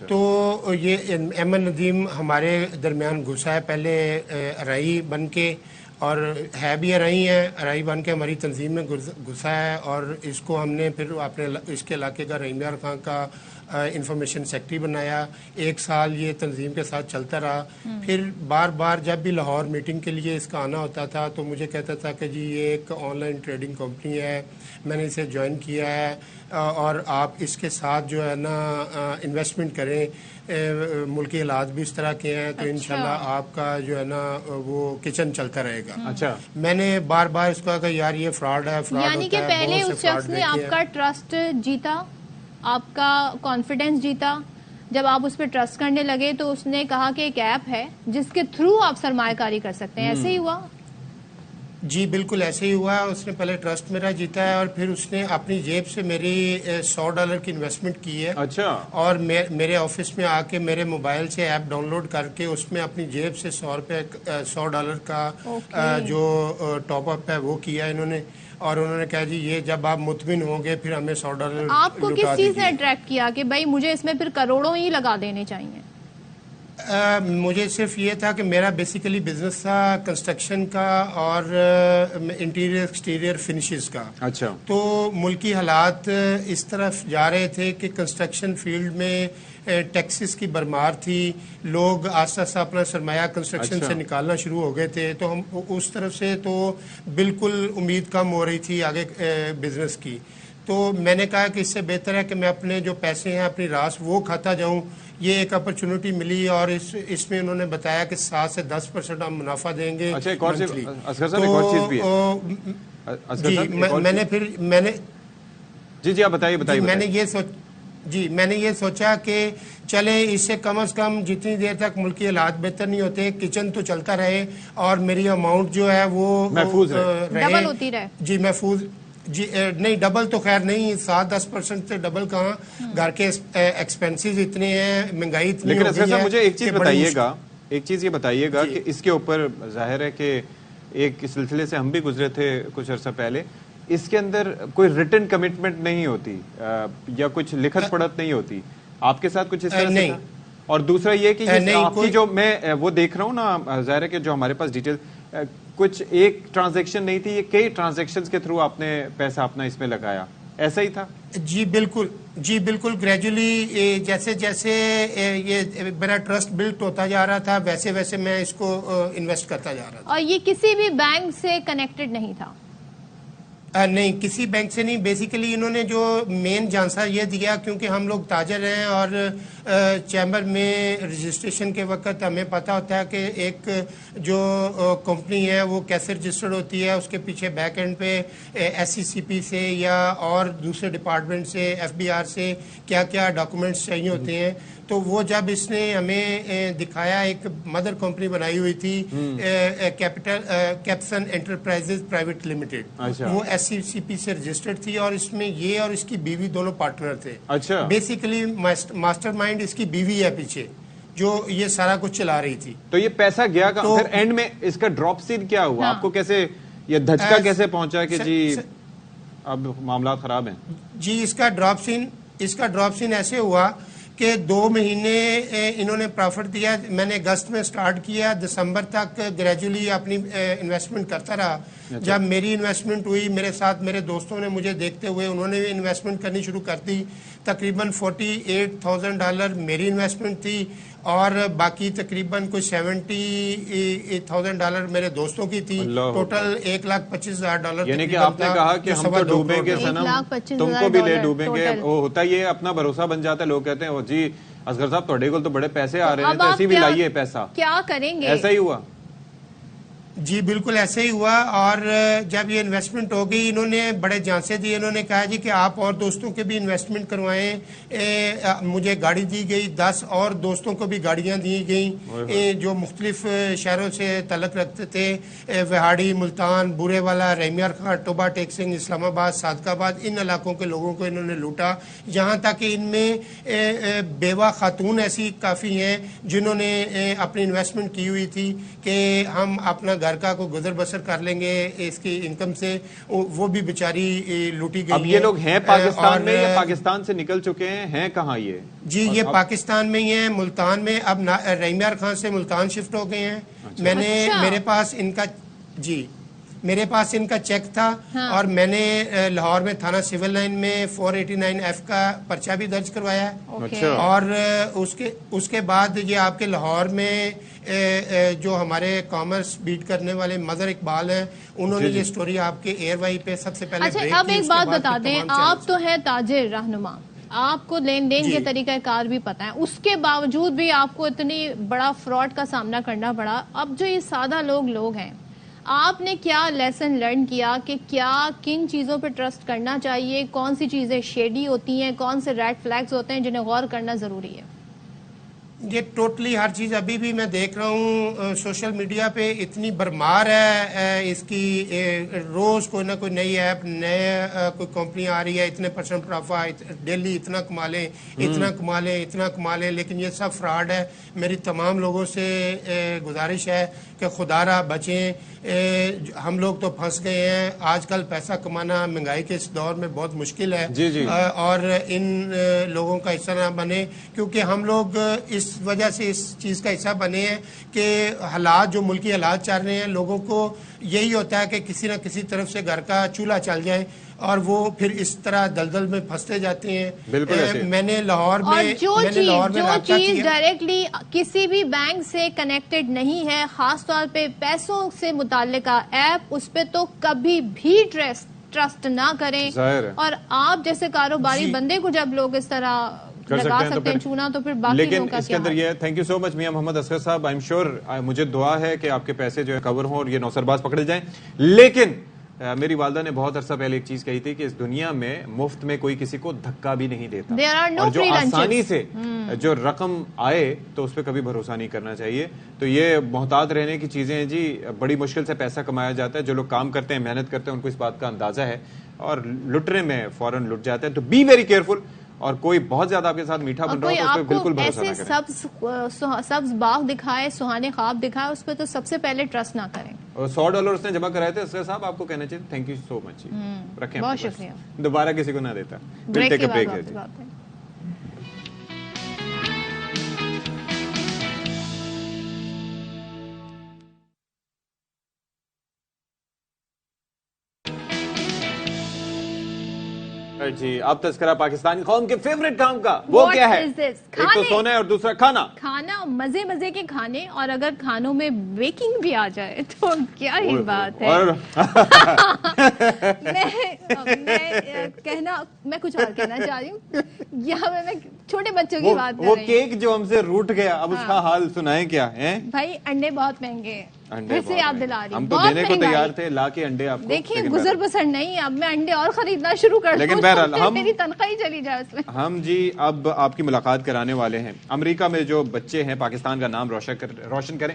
تو یہ احمد ندیم ہمارے درمیان گھسا ہے, پہلے ارائی بن کے, اور ہے بھی ارائی ہے, ارائی بن کے ہماری تنظیم میں گھسا ہے, اور اس کو ہم نے پھر اپنے اس کے علاقے کا رحیم یار خان کا انفارمیشن سیکٹری بنایا. 1 سال یہ تنظیم کے ساتھ چلتا رہا. پھر بار بار جب بھی لاہور میٹنگ کے لیے اس کا آنا ہوتا تھا تو مجھے کہتا تھا کہ جی یہ ایک آن لائن ٹریڈنگ کمپنی ہے, میں نے اسے جوائن کیا ہے, اور آپ اس کے ساتھ جو ہے نا انویسٹمنٹ کریں, ملکی حالات بھی اس طرح کے ہیں, تو انشاءاللہ آپ کا جو ہے نا وہ کچن چلتا رہے گا. اچھا, میں نے بار بار اس کو کہا کہ یار یہ فراڈ ہے, فراڈ یعنی کہ پہلے اس شخص نے آپ کا ٹرسٹ جیتا, آپ کا کانفیڈنس جیتا. جب آپ اس پہ ٹرسٹ کرنے لگے تو اس نے کہا کہ ایک ایپ ہے جس کے تھرو آپ سرمایہ کاری کر سکتے ہیں, ایسے ہی ہوا؟ جی بالکل ایسے ہی ہوا. اس نے پہلے ٹرسٹ میرا جیتا ہے, اور پھر اس نے اپنی جیب سے میری $100 کی انویسٹمنٹ کی ہے. اچھا, اور میرے آفس میں آ کے میرے موبائل سے ایپ ڈاؤن لوڈ کر کے اس میں اپنی جیب سے $100 کا جو ٹاپ اپ ہے وہ کیا انہوں نے, اور انہوں نے کہا جی یہ جب آپ مطمئن ہوں گے پھر ہمیں $100 آپ کو کس چیز نے اٹریکٹ کیا کہ بھائی مجھے اس میں پھر کروڑوں ہی لگا دینے چاہیے؟ مجھے صرف یہ تھا کہ میرا بیسیکلی بزنس تھا کنسٹرکشن کا اور انٹیریئر ایکسٹیریئر فنشز کا. اچھا, تو ملکی حالات اس طرف جا رہے تھے کہ کنسٹرکشن فیلڈ میں ٹیکسز کی برمار تھی, لوگ آہستہ آہستہ اپنا سرمایہ کنسٹرکشن سے نکالنا شروع ہو گئے تھے, تو ہم اس طرف سے تو بالکل امید کم ہو رہی تھی آگے بزنس کی. تو میں نے کہا کہ اس سے بہتر ہے کہ میں اپنے جو پیسے ہیں اپنی راس وہ کھاتا جاؤں. یہ ایک اپرچونٹی ملی, اور اس میں انہوں نے بتایا کہ 7 سے 10% ہم منافع دیں گے. اچھا, ایک اور چیز بھی ہے. میں نے جی آپ بتائیے. میں نے یہ سوچا کہ چلے اس سے کم از کم جتنی دیر تک ملکی حالات بہتر نہیں ہوتے کچن تو چلتا رہے, اور میری اماؤنٹ جو ہے وہ محفوظ ڈبل ہوتی رہے. جی محفوظ, جی نہیں ڈبل تو خیر نہیں, 7-10% سے ڈبل کہاں, گھر کے ایکسپینسز اتنے ہیں, مہنگائی اتنی ہو گئی ہے. مجھے ایک چیز یہ بتائیے گا کہ اس کے اوپر ظاہر ہے کہ ایک سلسلے سے ہم بھی گزرے تھے کچھ عرصہ پہلے, اس کے اندر کوئی ریٹن کمٹمنٹ نہیں ہوتی یا کچھ لکھت پڑھت نہیں ہوتی, آپ کے ساتھ کچھ اس طرح سے؟ اور دوسرا یہ کہ آپ کی جو میں وہ دیکھ رہا ہوں نا, ظاہر ہے کہ جو ہمارے پاس ڈیٹیل کچھ ایک ٹرانزیکشن نہیں تھی, یہ کئی ٹرانزیکشنز کے تھرو آپ نے پیسہ اپنا اس میں لگایا, ایسا ہی تھا؟ جی بالکل گریجولی جیسے جیسے یہ میرا ٹرسٹ بلڈ ہوتا جا رہا تھا ویسے ویسے میں اس کو انویسٹ کرتا جا رہا تھا. اور یہ کسی بھی بینک سے کنیکٹڈ نہیں تھا؟ نہیں, کسی بینک سے نہیں. بیسیکلی انہوں نے جو مین جانسا یہ دیا, کیونکہ ہم لوگ تاجر ہیں اور چیمبر میں رجسٹریشن کے وقت ہمیں پتہ ہوتا ہے کہ ایک جو کمپنی ہے وہ کیسے رجسٹرڈ ہوتی ہے, اس کے پیچھے بیک اینڈ پہ SCCP سے یا اور دوسرے ڈپارٹمنٹ سے FBR سے کیا کیا ڈاکومنٹس چاہیے ہوتے ہیں. تو وہ جب اس نے ہمیں دکھایا, ایک مدر کمپنی بنائی ہوئی تھی کیپسن انٹرپرائزز پرائیویٹ لمیٹڈ, وہ SCCP سے رجسٹرڈ تھی, اور اس میں یہ اور اس کی بیوی دونوں پارٹنر تھے. بیسیکلی ماسٹر مائنڈ اس کی بیوی ہے پیچھے جو یہ سارا کچھ چلا رہی تھی. تو یہ پیسہ گیا کہاں پھر اینڈ میں, اس کا ڈراپ سین کیا ہوا, آپ کو کیسے یہ دھچکا کیسے پہنچا کہ جی اب معاملات خراب ہیں؟ جی اس کا ڈراپ سین ایسے ہوا کہ 2 مہینے انہوں نے پروفٹ دیا. میں نے اگست میں سٹارٹ کیا, دسمبر تک گریجولی اپنی انویسٹمنٹ کرتا رہا. جب میری انویسٹمنٹ ہوئی, میرے ساتھ میرے دوستوں نے مجھے دیکھتے ہوئے انہوں نے انویسٹمنٹ کرنی شروع کر دی. تقریباً $48,000 میری انویسٹمنٹ تھی اور باقی تقریباً کوئی $70,000 میرے دوستوں کی تھی. ٹوٹل $1,25,000. یعنی کہ آپ نے کہا کہ ہم تو ڈوبیں گے صنم, تم کو بھی لے ڈوبیں گے. وہ ہوتا یہ اپنا بھروسہ بن جاتا ہے. لوگ کہتے ہیں جی اصغر صاحب تھوڑے کو تو بڑے پیسے آ رہے ہیں, تو ایسی بھی لائیے پیسہ. کیا کریں گے؟ ایسا ہی ہوا. جی بالکل ایسے ہی ہوا. اور جب یہ انویسٹمنٹ ہو گئی, انہوں نے بڑے جانسے دیے. انہوں نے کہا جی کہ آپ اور دوستوں کے بھی انویسٹمنٹ کروائیں. مجھے گاڑی دی گئی, 10 اور دوستوں کو بھی گاڑیاں دی گئیں جو مختلف شہروں سے تعلق رکھتے تھے. وہاڑی, ملتان, بورے والا, رحمیار خان, ٹوبا ٹیک سنگھ, اسلام آباد, صادق آباد, ان علاقوں کے لوگوں کو انہوں نے لوٹا. یہاں تک کہ ان میں بیوہ خاتون ایسی کافی ہیں جنہوں نے اپنی انویسٹمنٹ کی ہوئی تھی کہ ہم اپنا گھر کا کو گزر بسر کر لیں گے اس کی انکم سے. وہ بھی بیچاری لوٹی گئی. اب یہ لوگ ہیں پاکستان میں یا پاکستان سے نکل چکے ہیں کہاں یہ؟ جی یہ پاکستان میں ہی ہیں, ملتان میں. اب رحمیار خان سے ملتان شفٹ ہو گئے ہیں. میں نے میرے پاس ان کا چیک تھا اور میں نے لاہور میں تھانہ سول لائن میں 489F کا پرچہ بھی درج کروایا ہے. اور اس کے بعد یہ آپ کے لاہور میں جو ہمارے کامرس بیٹ کرنے والے مظہر اقبال ہیں, انہوں نے یہ سٹوری آپ کے ایئر وائی پہ سب سے پہلے. اچھا اب ایک بات بتا دیں, آپ تو ہیں تاجر رہنما, آپ کو لین دین کے طریقہ کار بھی پتہ ہے, اس کے باوجود بھی آپ کو اتنی بڑا فراڈ کا سامنا کرنا پڑا. اب جو یہ سادہ لوگ ہیں, آپ نے کیا لیسن لرن کیا کہ کیا کن چیزوں پہ ٹرسٹ کرنا چاہیے, کون سی چیزیں شیڈی ہوتی ہیں, کون سے ریڈ فلیگز ہوتے ہیں جنہیں غور کرنا ضروری ہے؟ یہ ٹوٹلی ہر چیز ابھی بھی میں دیکھ رہا ہوں سوشل میڈیا پہ اتنی برمار ہے اس کی. روز کوئی نہ کوئی نئی ایپ, نئے کوئی کمپنی آ رہی ہے, اتنے % پروفٹ, ڈیلی اتنا کما لیں, اتنا کما لیں, لیکن یہ سب فراڈ ہے. میری تمام لوگوں سے گزارش ہے کہ خدا را بچیں. ہم لوگ تو پھنس گئے ہیں. آج کل پیسہ کمانا مہنگائی کے اس دور میں بہت مشکل ہے. اور ان لوگوں کا حصہ نہ بنے, کیونکہ ہم لوگ اس وجہ سے اس چیز کا حصہ بنے ہیں کہ حالات جو ملکی حالات چل رہے ہیں, لوگوں کو یہی ہوتا ہے کہ کسی نہ کسی طرف سے گھر کا چولہا چل جائے اور وہ پھر اس طرح دلدل میں پھنستے جاتے ہیں. میں نے لاہور میں جو چیز ڈائریکٹلی کسی بھی بینک سے کنیکٹڈ نہیں ہے, خاص طور پہ پیسوں سے متعلقہ ایپ, اس پہ تو کبھی بھی ٹرسٹ نہ کریں. اور آپ جیسے کاروباری بندے کو جب لوگ اس طرح لگا سکتے ہیں چونا, تو پھر باقی لوگوں کا کیا؟ لیکن اس کے اندر یہ تھینک یو سو مچ میاں محمد اصغر صاحب, آئی ایم شیور, مجھے دعا ہے کہ آپ کے پیسے جو ہے کور ہوں اور یہ نوسرباز پکڑے جائیں. لیکن میری والدہ نے بہت عرصہ پہلے ایک چیز کہی تھی کہ اس دنیا میں مفت میں کوئی کسی کو دھکا بھی نہیں دیتا, اور جو آسانی سے جو رقم آئے تو اس پہ کبھی بھروسہ نہیں کرنا چاہیے. تو یہ محتاط رہنے کی چیزیں ہیں جی. بڑی مشکل سے پیسہ کمایا جاتا ہے, جو لوگ کام کرتے ہیں, محنت کرتے ہیں, ان کو اس بات کا اندازہ ہے, اور لٹنے میں فوراً لٹ جاتے ہیں. تو بی ویری کیئرفل. اور کوئی بہت زیادہ آپ کے ساتھ میٹھا بن رہا ہو تو اس پہ بالکل بھروسہ نہ کریں. سبز باغ دکھائے, سہانے خواب دکھائے, اس پہ تو سب سے پہلے ٹرسٹ نہ کریں. $100 اس نے جمع کرائے تھے. اصغر صاحب آپ کو کہنا چاہیے تھینک یو سو مچ, رکھیں, بہت شکریہ, دوبارہ کسی کو نہ دیتا. بریک کے بعد ہے. جی اب تذکرہ پاکستانی قوم کے فیوریٹ کام کا, وہ کیا ہے؟ ایک تو سونا ہے اور دوسرا کھانا. مزے کے کھانے, اور اگر کھانوں میں بیکنگ بھی آ جائے تو کیا ہی بات ہے. میں کچھ اور کہنا چاہ رہی ہوں, یہاں میں چھوٹے بچوں کی بات کر رہی ہوں. وہ کیک جو ہم سے روٹ گیا, اب اس کا حال سنائیں کیا ہے؟ بھائی انڈے بہت مہنگے ہیں, پھر سے یاد دلا رہی ہوں, ہم تو دینے کو تیار تھے, لا کے انڈے آپ کو. دیکھیں گزر بسر نہیں, اب میں انڈے اور خریدنا شروع کر دوں, میری تنخواہ ہی چلی جائے اس میں. ہم جی اب آپ کی ملاقات کرانے والے ہیں. امریکہ میں جو بچے ہیں پاکستان کا نام روشن کریں,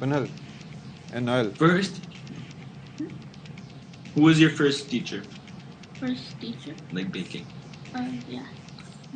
Punhal and Nail. First? Who was your first teacher? First teacher? Like baking? Yeah.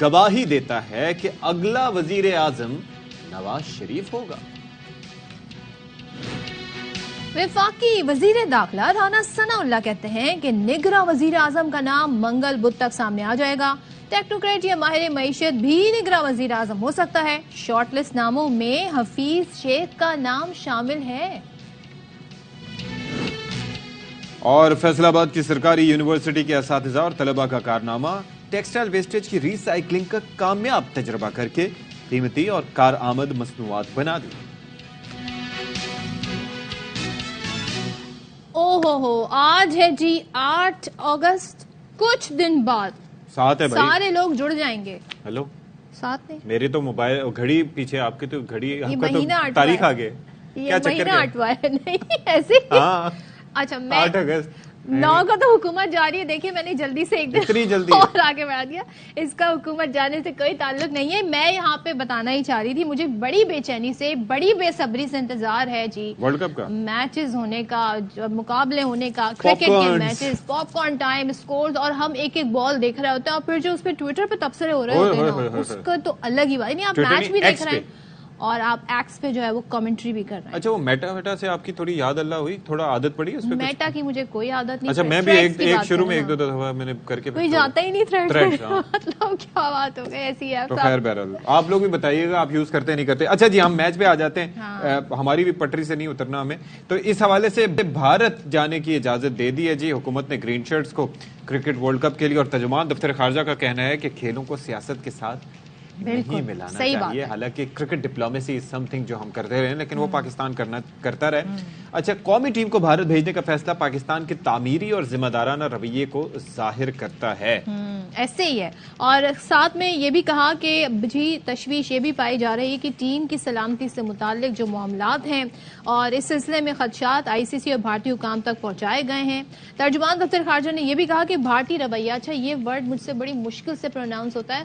گواہی دیتا ہے کہ اگلا وزیر اعظم نواز شریف ہوگا۔ وفاقی وزیر داخلہ رانا ثناء اللہ کہتے ہیں کہ نگراں وزیر اعظم کا نام منگل بدھ تک سامنے آ جائے گا۔ ٹیکنوکریٹ یا ماہر معیشت بھی نگراں وزیر اعظم ہو سکتا ہے۔ شارٹ لسٹ ناموں میں حفیظ شیخ کا نام شامل ہے۔ اور فیصل آباد کی سرکاری یونیورسٹی کے اساتذہ اور طلباء کا کارنامہ، ٹیکسٹائل ویسٹیج کی ری سائیکلنگ کا کامیاب تجربہ کر کے قیمتی اور کارآمد مصنوعات بنا دی۔ اوہو آج ہے جی 8 اگست، کچھ دن بعد ساتھ ہے بھائی، سارے لوگ جڑ جائیں گے۔ ہیلو، ساتھ میں میری تو موبائل گھڑی پیچھے، آپ کی تو گھڑی، یہ آپ کا مہینہ تو 8 تاریخ آگے، یہ کیا چکر مہینہ کیا؟ 8واں ہے نہیں ایسے ہی۔ ہاں اچھا میں 8 اگست 9 کا تو حکومت جاری ہے، دیکھیے میں نے جلدی سے ایک اتنی دن جلدی اور آگے بڑھا دیا، اس کا حکومت جانے سے کوئی تعلق نہیں ہے۔ میں یہاں پہ بتانا ہی چاہ رہی تھی، مجھے بڑی بے چینی سے، بڑی بے صبری سے انتظار ہے جی ورلڈ کپ کا، میچز ہونے کا، مقابلے ہونے کا، کرکٹ کے میچز، پاپ کارن ٹائم، سکورز، اور ہم ایک ایک بال دیکھ رہے ہوتے ہیں، اور پھر جو اس پہ ٹویٹر پہ تبصرے ہو رہے ہوتے ہیں نا، اس کا تو الگ ہی بات نہیں۔ آپ میچ بھی دیکھ رہے ہیں اور آپ ایکس پہ جو ہے وہ کمنٹری بھی کر رہے ہیں۔ اچھا وہ میٹا ویٹا سے آپ کی تھوڑی یاد اللہ ہوئی، تھوڑا عادت پڑی اس پہ؟ میٹا کی مجھے کوئی عادت نہیں۔ اچھا میں بھی ایک شروع میں 1-2 دفعہ میں نے کر کے کوئی جاتا ہی نہیں تھریڈ، مطلب کیا بات ہو گئی ایسی ہے۔ تو خیر بہرحال آپ لوگ بھی بتائیے گا آپ یوز کرتے نہیں کرتے۔ اچھا جی ہم میچ پہ آ جاتے ہیں، ہماری بھی پٹری سے نہیں اترنا ہمیں، تو اس حوالے سے بھارت جانے کی اجازت دے دی ہے جی حکومت نے گرین شرٹس کو کرکٹ ورلڈ کپ کے لیے، اور ترجمان دفتر خارجہ کا کہنا ہے کہ کھیلوں کو سیاست کے ساتھ نہیں ملانا چاہیے، حالانکہ کرکٹ ڈپلومیسی از سم تھنگ جو ہم کرتے رہے لیکن وہ پاکستان کرتا رہے۔ اچھا قومی ٹیم کو بھارت بھیجنے کا فیصلہ پاکستان کے تعمیری اور ذمہ دارانہ رویے کو ظاہر کرتا ہے۔ ایسے ہی ہے، اور ساتھ میں یہ بھی کہا کہ جی تشویش یہ بھی پائی جا رہی ہے کہ ٹیم کی سلامتی سے متعلق جو معاملات ہیں اور اس سلسلے میں خدشات آئی سی سی اور بھارتی حکام تک پہنچائے گئے ہیں۔ ترجمان دفتر خارجہ نے یہ بھی کہا کہ بھارتی رویہ، اچھا یہ ورڈ مجھ سے بڑی مشکل سے پروناؤنس ہوتا ہے،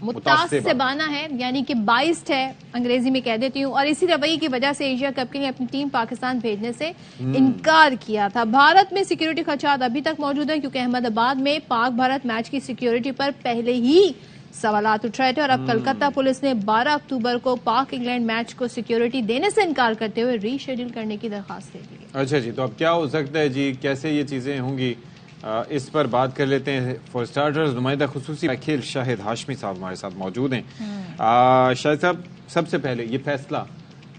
متعصبانہ ہے، یعنی کہ بائسڈ ہے، انگریزی میں کہہ دیتی ہوں، اور اسی رویے کی وجہ سے ایشیا کپ کے لیے اپنی ٹیم پاکستان بھیجنے سے انکار کیا تھا۔ بھارت میں سیکیورٹی خدشات ابھی تک موجود ہیں کیونکہ احمد آباد میں پاک بھارت میچ کی سیکیورٹی پر پہلے ہی سوالات اٹھ رہے تھے، اور اب کلکتہ پولیس نے 12 اکتوبر کو پاک انگلینڈ میچ کو سیکیورٹی دینے سے انکار کرتے ہوئے ری شیڈول کرنے کی درخواست دے دی ہے۔ اچھا جی تو اب کیا ہو سکتا ہے جی، کیسے یہ چیزیں ہوں گی، اس پر بات کر لیتے ہیں۔ فار سٹارٹرز نمائندہ خصوصی وکیل شاہد ہاشمی صاحب ہمارے ساتھ موجود ہیں۔ شاہد صاحب سب سے پہلے یہ فیصلہ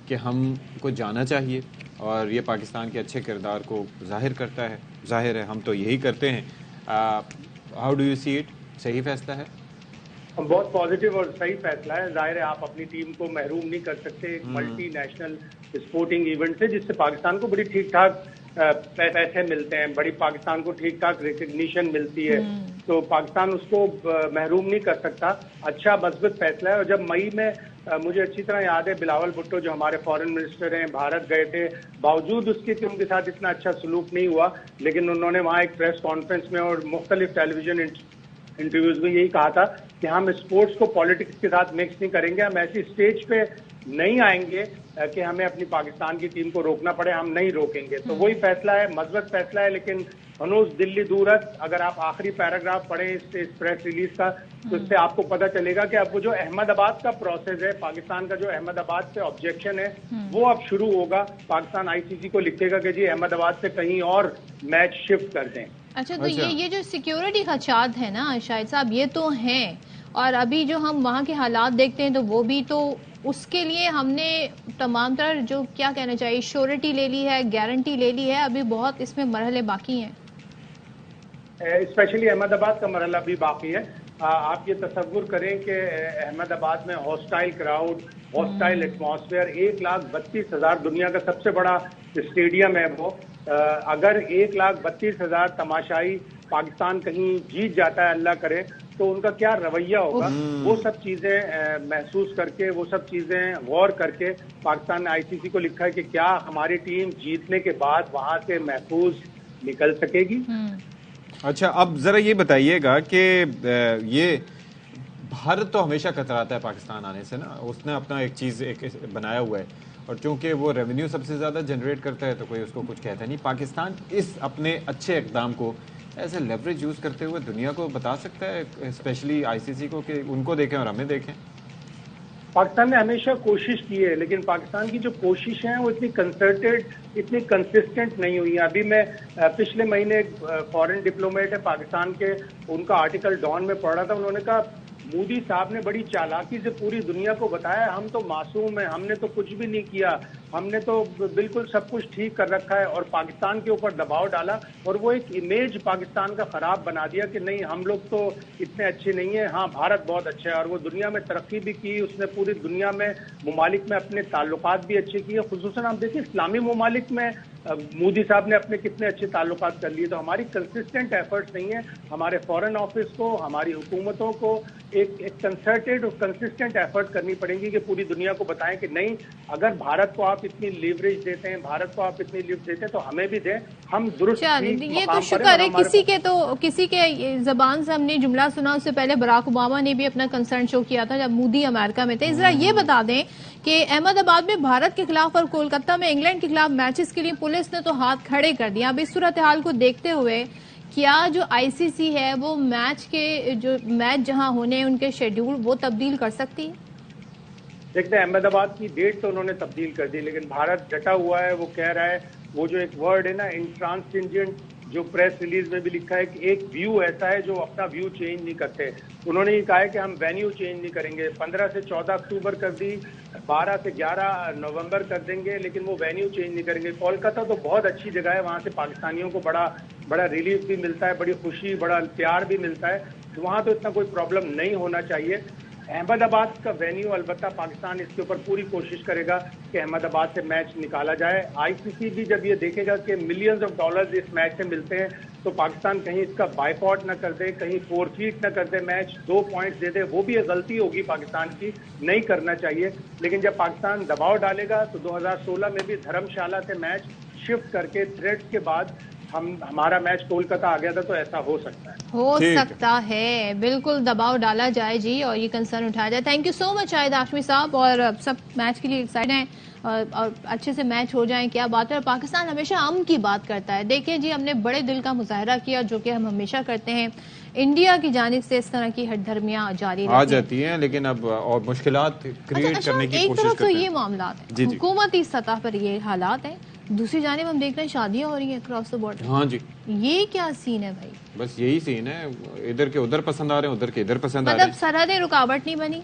کہ ہم کو جانا چاہیے اور یہ پاکستان کے اچھے کردار کو ظاہر کرتا ہے، ظاہر ہے ہم تو یہی کرتے ہیں، how do you see it? صحیح فیصلہ ہے؟ بہت پازیٹیو اور صحیح فیصلہ ہے۔ ظاہر ہے آپ اپنی ٹیم کو محروم نہیں کر سکتے ایک ملٹی نیشنل اسپورٹنگ ایونٹ سے، جس سے پاکستان کو بڑی ٹھیک ٹھاک پیسے ملتے ہیں، بڑی پاکستان کو ٹھیک ٹھاک ریکگنیشن ملتی ہے، تو پاکستان اس کو محروم نہیں کر سکتا۔ اچھا مثبت فیصلہ ہے۔ اور جب مئی میں مجھے اچھی طرح یاد ہے بلاول بھٹو جو ہمارے فارن منسٹر ہیں بھارت گئے تھے، باوجود اس کے کہ ان کے ساتھ اتنا اچھا سلوک نہیں ہوا، لیکن انہوں نے وہاں ایک پریس کانفرنس میں اور مختلف ٹیلی ویژن انٹرویوز میں یہی کہا تھا کہ ہم اسپورٹس کو پالیٹکس کے ساتھ مکس نہیں کریں گے، ہم ایسی اسٹیج پہ نہیں آئیں گے کہ ہمیں اپنی پاکستان کی ٹیم کو روکنا پڑے، ہم نہیں روکیں گے۔ تو وہی فیصلہ ہے، مثبت فیصلہ ہے، لیکن ہنوز دلی دورت اگر آپ آخری پیراگراف پڑھیں اس پریس ریلیز کا تو اس سے آپ کو پتہ چلے گا کہ اب وہ جو احمد آباد کا پروسیس ہے، پاکستان کا جو احمد آباد سے آبجیکشن ہے وہ اب شروع ہوگا۔ پاکستان آئی سی سی کو لکھے گا کہ جی احمد آباد سے کہیں اور میچ شفٹ کر دیں۔ اچھا تو یہ جو سیکیورٹی خدشات ہیں نا شاہد صاحب، یہ تو ہیں، اور ابھی جو ہم وہاں کے حالات دیکھتے ہیں تو وہ بھی، تو اس کے لیے ہم نے تمام تر جو کیا کہنا چاہیے شورٹی لے لی ہے، گارنٹی لے لی ہے، ابھی بہت اس میں مرحلے باقی ہیں۔ اسپیشلی احمد آباد کا مرحلہ بھی باقی ہے۔ آپ یہ تصور کریں کہ احمد آباد میں ہاسٹائل کراؤڈ، ہاسٹائل ایٹماسفیئر، 1,32,000 دنیا کا سب سے بڑا اسٹیڈیم ہے وہ، اگر 1,32,000 تماشائی پاکستان کہیں جیت جاتا ہے اللہ کرے تو ان کا کیا رویہ ہوگا، وہ سب چیزیں محسوس کر کے، وہ سب چیزیں غور کر کے پاکستان نے آئی سی سی کو لکھا ہے کہ کیا ہماری ٹیم جیتنے کے بعد وہاں سے محفوظ نکل سکے گی۔ اچھا اب ذرا یہ بتائیے گا کہ یہ بھارت تو ہمیشہ کتراتا ہے پاکستان آنے سے نا، اس نے اپنا ایک چیز ایک بنایا ہوا ہے، اور چونکہ وہ ریونیو سب سے زیادہ جنریٹ کرتا ہے تو کوئی اس کو کچھ کہتا نہیں۔ پاکستان اس اپنے اچھے اقدام کو ایسے لیوریج یوز کرتے ہوئے دنیا کو بتا سکتا ہے, اسپیشلی آئی سی سی کو, کہ ان کو دیکھیں اور ہمیں دیکھیں؟ پاکستان نے ہمیشہ کوشش کی ہے, لیکن پاکستان کی جو کوششیں ہیں وہ اتنی کنسرٹیڈ, اتنی کنسسٹنٹ نہیں ہوئی ہیں. ابھی میں پچھلے مہینے ایک فارن ڈپلومیٹ ہے پاکستان کے, ان کا آرٹیکل ڈان میں پڑھ رہا تھا. انہوں نے کہا مودی صاحب نے بڑی چالاکی سے پوری دنیا کو بتایا ہم تو معصوم ہیں, ہم نے تو کچھ بھی نہیں کیا, ہم نے تو بالکل سب کچھ ٹھیک کر رکھا ہے, اور پاکستان کے اوپر دباؤ ڈالا اور وہ ایک امیج پاکستان کا خراب بنا دیا کہ نہیں ہم لوگ تو اتنے اچھے نہیں ہیں, ہاں بھارت بہت اچھا ہے. اور وہ دنیا میں ترقی بھی کی, اس نے پوری دنیا میں ممالک میں اپنے تعلقات بھی اچھے کیے. خصوصاً آپ دیکھیں اسلامی ممالک میں مودی صاحب نے اپنے کتنے اچھے تعلقات کر لیے. تو ہماری کنسسٹنٹ ایفرٹس نہیں ہیں, ہمارے فارن آفس کو, ہماری حکومتوں کو ایک کنسرٹیڈ اور کنسسٹنٹ ایفرٹ کرنی پڑیں گی کہ پوری دنیا کو بتائیں کہ نہیں, اگر بھارت کو آپ اتنی لیوریج دیتے ہیں, بھارت کو آپ اتنی لفٹ دیتے ہیں تو ہمیں بھی دیں, ہم درست. یہ تو شکر ہے کسی کے زبان سے ہم نے جملہ سنا. اس سے پہلے براک اوباما نے بھی اپنا کنسرن شو کیا تھا جب مودی امریکہ میں تھے. ذرا یہ بتا دیں کہ احمد آباد میں بھارت کے خلاف اور کولکتہ میں انگلینڈ کے خلاف میچز کے لیے پولیس نے تو ہاتھ کھڑے کر دیا. اب اس صورتحال کو دیکھتے ہوئے کیا جو آئی سی سی ہے وہ میچ جہاں ہونے ان کے شیڈیول وہ تبدیل کر سکتی ہے؟ دیکھتے ہیں احمد آباد کی ڈیٹ تو انہوں نے تبدیل کر دی, لیکن بھارت ڈٹا ہوا ہے. وہ کہہ رہا ہے, وہ جو ایک ورڈ ہے نا انٹرانسینجنٹ, جو پریس ریلیز میں بھی لکھا ہے کہ ایک ویو ایسا ہے جو اپنا ویو چینج نہیں کرتے. انہوں نے یہ کہا ہے کہ ہم وینیو چینج نہیں کریں گے. 15 سے 14 اکتوبر کر دی, 12 سے 11 نومبر کر دیں گے, لیکن وہ وینیو چینج نہیں کریں گے. کولکتہ تو بہت اچھی جگہ ہے, وہاں سے پاکستانیوں کو بڑا ریلیف بھی ملتا ہے, بڑی خوشی, بڑا پیار بھی ملتا ہے. تو وہاں تو اتنا کوئی پرابلم نہیں ہونا چاہیے. احمد آباد کا وینیو البتہ پاکستان اس کے اوپر پوری کوشش کرے گا کہ احمد آباد سے میچ نکالا جائے. آئی سی سی بھی جب یہ دیکھے گا کہ ملینز آف ڈالرز اس میچ سے ملتے ہیں تو پاکستان کہیں اس کا بائیکاٹ نہ کر دے, کہیں فورفیٹ نہ کر دے, میچ 2 پوائنٹس دے دے. وہ بھی ایک غلطی ہوگی پاکستان کی, نہیں کرنا چاہیے. لیکن جب پاکستان دباؤ ڈالے گا تو 2016 میں بھی دھرم شالہ سے میچ شفٹ کر کے تھریڈز کے بعد ہمارا میچ کولکتہ آ گیا تھا, تو ایسا ہو سکتا ہے. بالکل دباؤ ڈالا جائے جی, اور یہ کنسرن اٹھایا جائے. تھینک یو سو مچ شاہد ہاشمی صاحب, اور سب میچ کے لیے ایکسائٹڈ ہیں اور اچھے سے میچ ہو جائیں. کیا بات ہے, اور پاکستان ہمیشہ امن کی بات کرتا ہے. دیکھیں جی, ہم نے بڑے دل کا مظاہرہ کیا جو کہ ہم ہمیشہ کرتے ہیں. انڈیا کی جانب سے اس طرح کی ہٹ دھرمیاں جاری آ جاتی ہیں, لیکن اب اور مشکلات کریٹ کرنے کی کوشش کرتے ہیں. ایک طرف تو یہ معاملات ہیں, حکومتی سطح پر یہ حالات ہیں, دوسری جانب ہم دیکھ رہے ہیں شادیاں ہو رہی ہیں اکراس دا بارڈر. ہاں جی, یہ کیا سین ہے بھائی؟ بس یہی سین ہے, ادھر کے ادھر پسند آ رہے ہیں, ادھر کے ادھر پسند آ رہے ہیں. مطلب سرحدیں رکاوٹ نہیں بنی,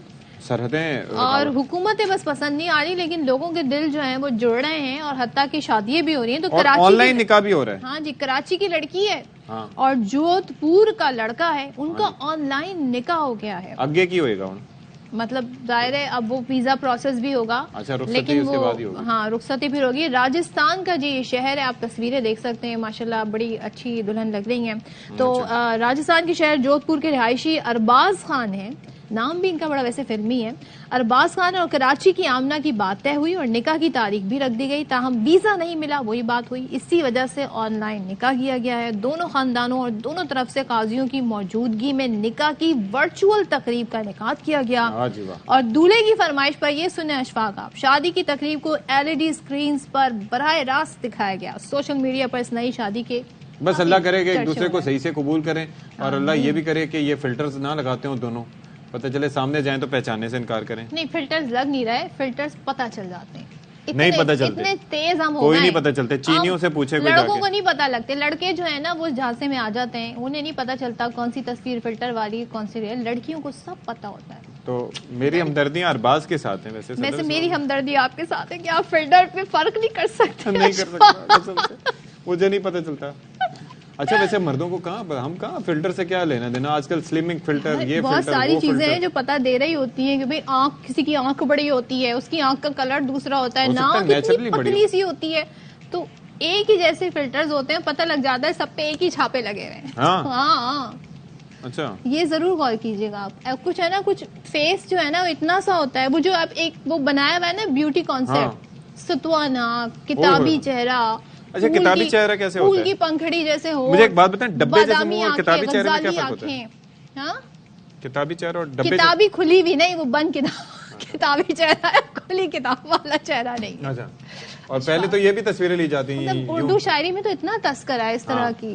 سرحدیں اور حکومتیں بس پسند نہیں آ رہی, لیکن لوگوں کے دل جو ہیں وہ جڑ رہے ہیں, اور حتیٰ کہ شادیاں بھی ہو رہی ہیں. تو کراچی آن لائن نکاح بھی ہو رہا ہے. ہاں جی, کراچی کی لڑکی ہے اور جودھ پور کا لڑکا ہے, ان کا آن لائن نکاح ہو گیا ہے. آگے کی ہوئے گا مطلب ظاہر ہے اب وہ ویزا پروسیس بھی ہوگا, لیکن وہ رخصتی پھر ہوگی. راجستھان کا جی شہر ہے, آپ تصویریں دیکھ سکتے ہیں, ماشاءاللہ بڑی اچھی دلہن لگ رہی ہیں. تو راجستھان کے شہر جودھ پور کے رہائشی ارباز خان ہیں, نام بھی ان کا بڑا ویسے فلمی ہے, ارباز خان اور کراچی کی آمنہ کی بات طے ہوئی اور نکاح کی تاریخ بھی رکھ دی گئی. تاہم ویزا نہیں ملا, وہی بات ہوئی. اسی وجہ سے آن لائن نکاح کیا گیا ہے. دونوں خاندانوں اور دونوں طرف سے قاضیوں کی موجودگی میں نکاح کی ورچوئل تقریب کا انعقاد کیا گیا. اور دولہے کی فرمائش پر یہ سنیں اشفاق آپ, شادی کی تقریب کو LED اسکرینز پر براہ راست دکھایا گیا. سوشل میڈیا پر اس نئی شادی کے بس اللہ کرے کہ ایک دوسرے کو صحیح سے قبول کریں, اور اللہ یہ بھی کرے کہ یہ فلٹرز نہ لگاتے ہوں دونوں, پتہ چلے سامنے جائیں تو پہچاننے سے انکار کریں. نہیں, فلٹرز لگ نہیں رہے, فلٹرز پتہ چل جاتے ہیں. نہیں پتہ چلتے, اتنے تیز ہم ہو گئے, کوئی نہیں پتہ چلتے. چینیوں سے پوچھے, لڑکوں کو نہیں پتہ لگتے. لڑکے جو ہیں نا وہ جھانسے میں آ جاتے ہیں, انہیں نہیں پتہ چلتا کون سی تصویر فلٹر والی کون سی ریئل. لڑکیوں کو سب پتہ ہوتا ہے. تو میری ہمدردیاں ارباز کے ساتھ ہیں. ویسے میری ہمدردی آپ کے ساتھ ہے کہ آپ فلٹر پہ فرق نہیں کر سکتے. نہیں کر سکتے, مجھے نہیں پتہ چلتا. اچھا ویسے مردوں کو ہم کہاں فلٹر سے کیا لینا دینا, آج کل سلمنگ فلٹر, یہ بہت ساری چیزیں ہیں جو پتہ دے رہی ہوتی ہیں کہ بھئی آنکھ, کسی کی آنکھ بڑی ہوتی ہے, اس کی آنکھ کا کلر دوسرا ہوتا ہے, ناک اتنی پتلی سی ہوتی ہے, تو ایک ہی جیسے فلٹرز ہوتے ہیں, پتہ لگ جاتا ہے سب پہ ایک ہی چھاپے لگے ہوئے ہیں. ہاں اچھا, یہ ضرور غور کیجیے گا آپ. کچھ ہے نا, کچھ فیس جو ہے نا وہ اتنا سا ہوتا ہے, وہ جو اب ایک وہ بنایا ہوا ہے نا بیوٹی کانسیپٹ, ستوا ناک, کتابی چہرہ. اچھا, کتابی چہرہ کیسے ہوتا ہے؟ پھول کی پنکھڑی جیسے ہو. مجھے ایک بات بتائیں, ڈبے جیسے منہ اور کتابی چہرے میں کیا فرق ہوتا ہے؟ ہاں, کتابی چہرہ اور ڈبے, کتابی کھلی بھی نہیں, وہ بند کتاب, کتابی چہرہ ہے, کھلی کتاب والا چہرہ نہیں. اچھا, اور پہلے تو یہ بھی تصویریں لی جاتی ہیں اردو شاعری میں تو اتنا تذکرہ ہے اس طرح کی.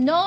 9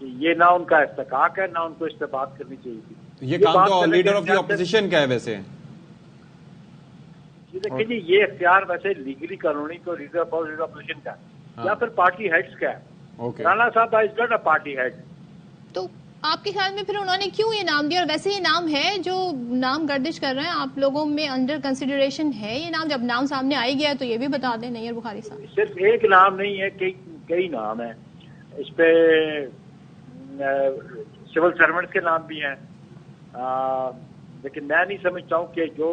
کہ یہ نہ ان کا استحقاق ہے، نہ ان کو اس پہ بات کرنی چاہیے تھی. یہ کام تو لیڈر آف دی اپوزیشن کا ہے ویسے. دیکھیں جی، یہ اختیار ویسے لیگلی قانونی تو لیڈر آف اپوزیشن کا ہے یا پھر پارٹی ہیڈز کا ہے. رانا صاحب is not a party head. تو آپ کے خیال میں پھر انہوں نے کیوں یہ نام دیا؟ اور ویسے یہ نام ہے جو نام گردش کر رہے ہیں آپ لوگوں میں انڈر کنسیڈریشن ہے یہ نام؟ جب نام سامنے آئی گیا تو یہ بھی بتا دیں نیر بخاری صاحب. صرف ایک نام نہیں ہے، کئی نام ہیں اس پہ. سول سرونٹس کے نام بھی ہیں، لیکن میں نہیں سمجھتا ہوں کہ جو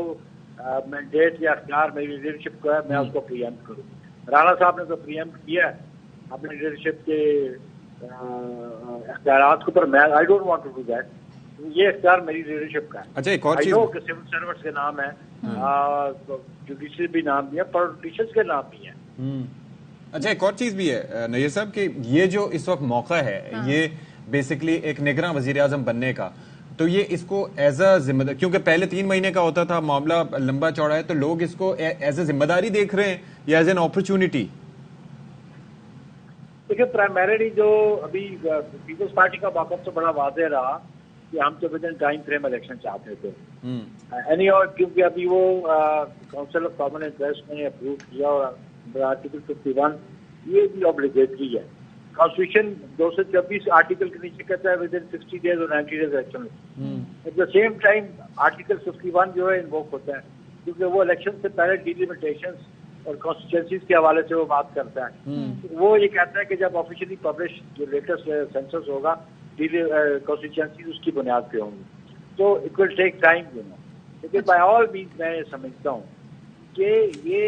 مینڈیٹ یا اختیار میری لیڈرشپ کو ہے میں اس کو پری ایمپٹ کروں. رانا صاحب نے تو پری ایمپٹ کیا ہے اپنی لیڈرشپ کے اختیارات کے اوپر. میں I don't want to do that. یہ اختیار میری لیڈرشپ کا ہے. اچھا ایک اور چیز، سول سرونٹس کے نام ہے، جوڈیشل بھی نام بھی ہے، پولیٹیشینز کے نام بھی ہیں. اچھا ایک اور چیز بھی ہے نیئر صاحب کہ یہ جو اس وقت موقع ہے یہ بیسکلی ایک نگراں وزیر اعظم بننے کا، تو یہ اس کو ایز اے ذمہ داری، کیونکہ پہلے 3 مہینے کا ہوتا تھا، معاملہ لمبا چوڑا ہے، تو لوگ اس کو ایز اے ذمہ داری دیکھ رہے ہیں یا ایز این اپرچونٹی؟ دیکھیں پرائمریلی جو ابھی پیپلز پارٹی کا موقف تو بڑا واضح رہا کہ ہم تو ودن ٹائم فریم الیکشن چاہتے تھے. اینی اور کیونکہ ابھی وہ کاؤنسل آف کامن انٹرسٹ نے اپروو کیا اور آرٹیکل 51 یہ بھی obligatory ہے. کانسٹیٹیوشن 224 آرٹیکل کے نیچے کہتا ہے ودن 60 days اور 90 days election. At the same time article 51 جو ہے انووک ہوتا ہے کیونکہ وہ الیکشن سے پہلے ڈیلیمیٹیشنز اور کانسٹیچوئنسیز کے حوالے سے وہ بات کرتا ہے. وہ یہ کہتا ہے کہ جب آفیشلی پبلش جو لیٹسٹ سینسس ہوگا کانسٹیچوئنسیز اس کی بنیاد پہ ہوں گی، تو اٹ ول ٹیک ٹائم. لیکن بائی آل مینس میں سمجھتا ہوں کہ یہ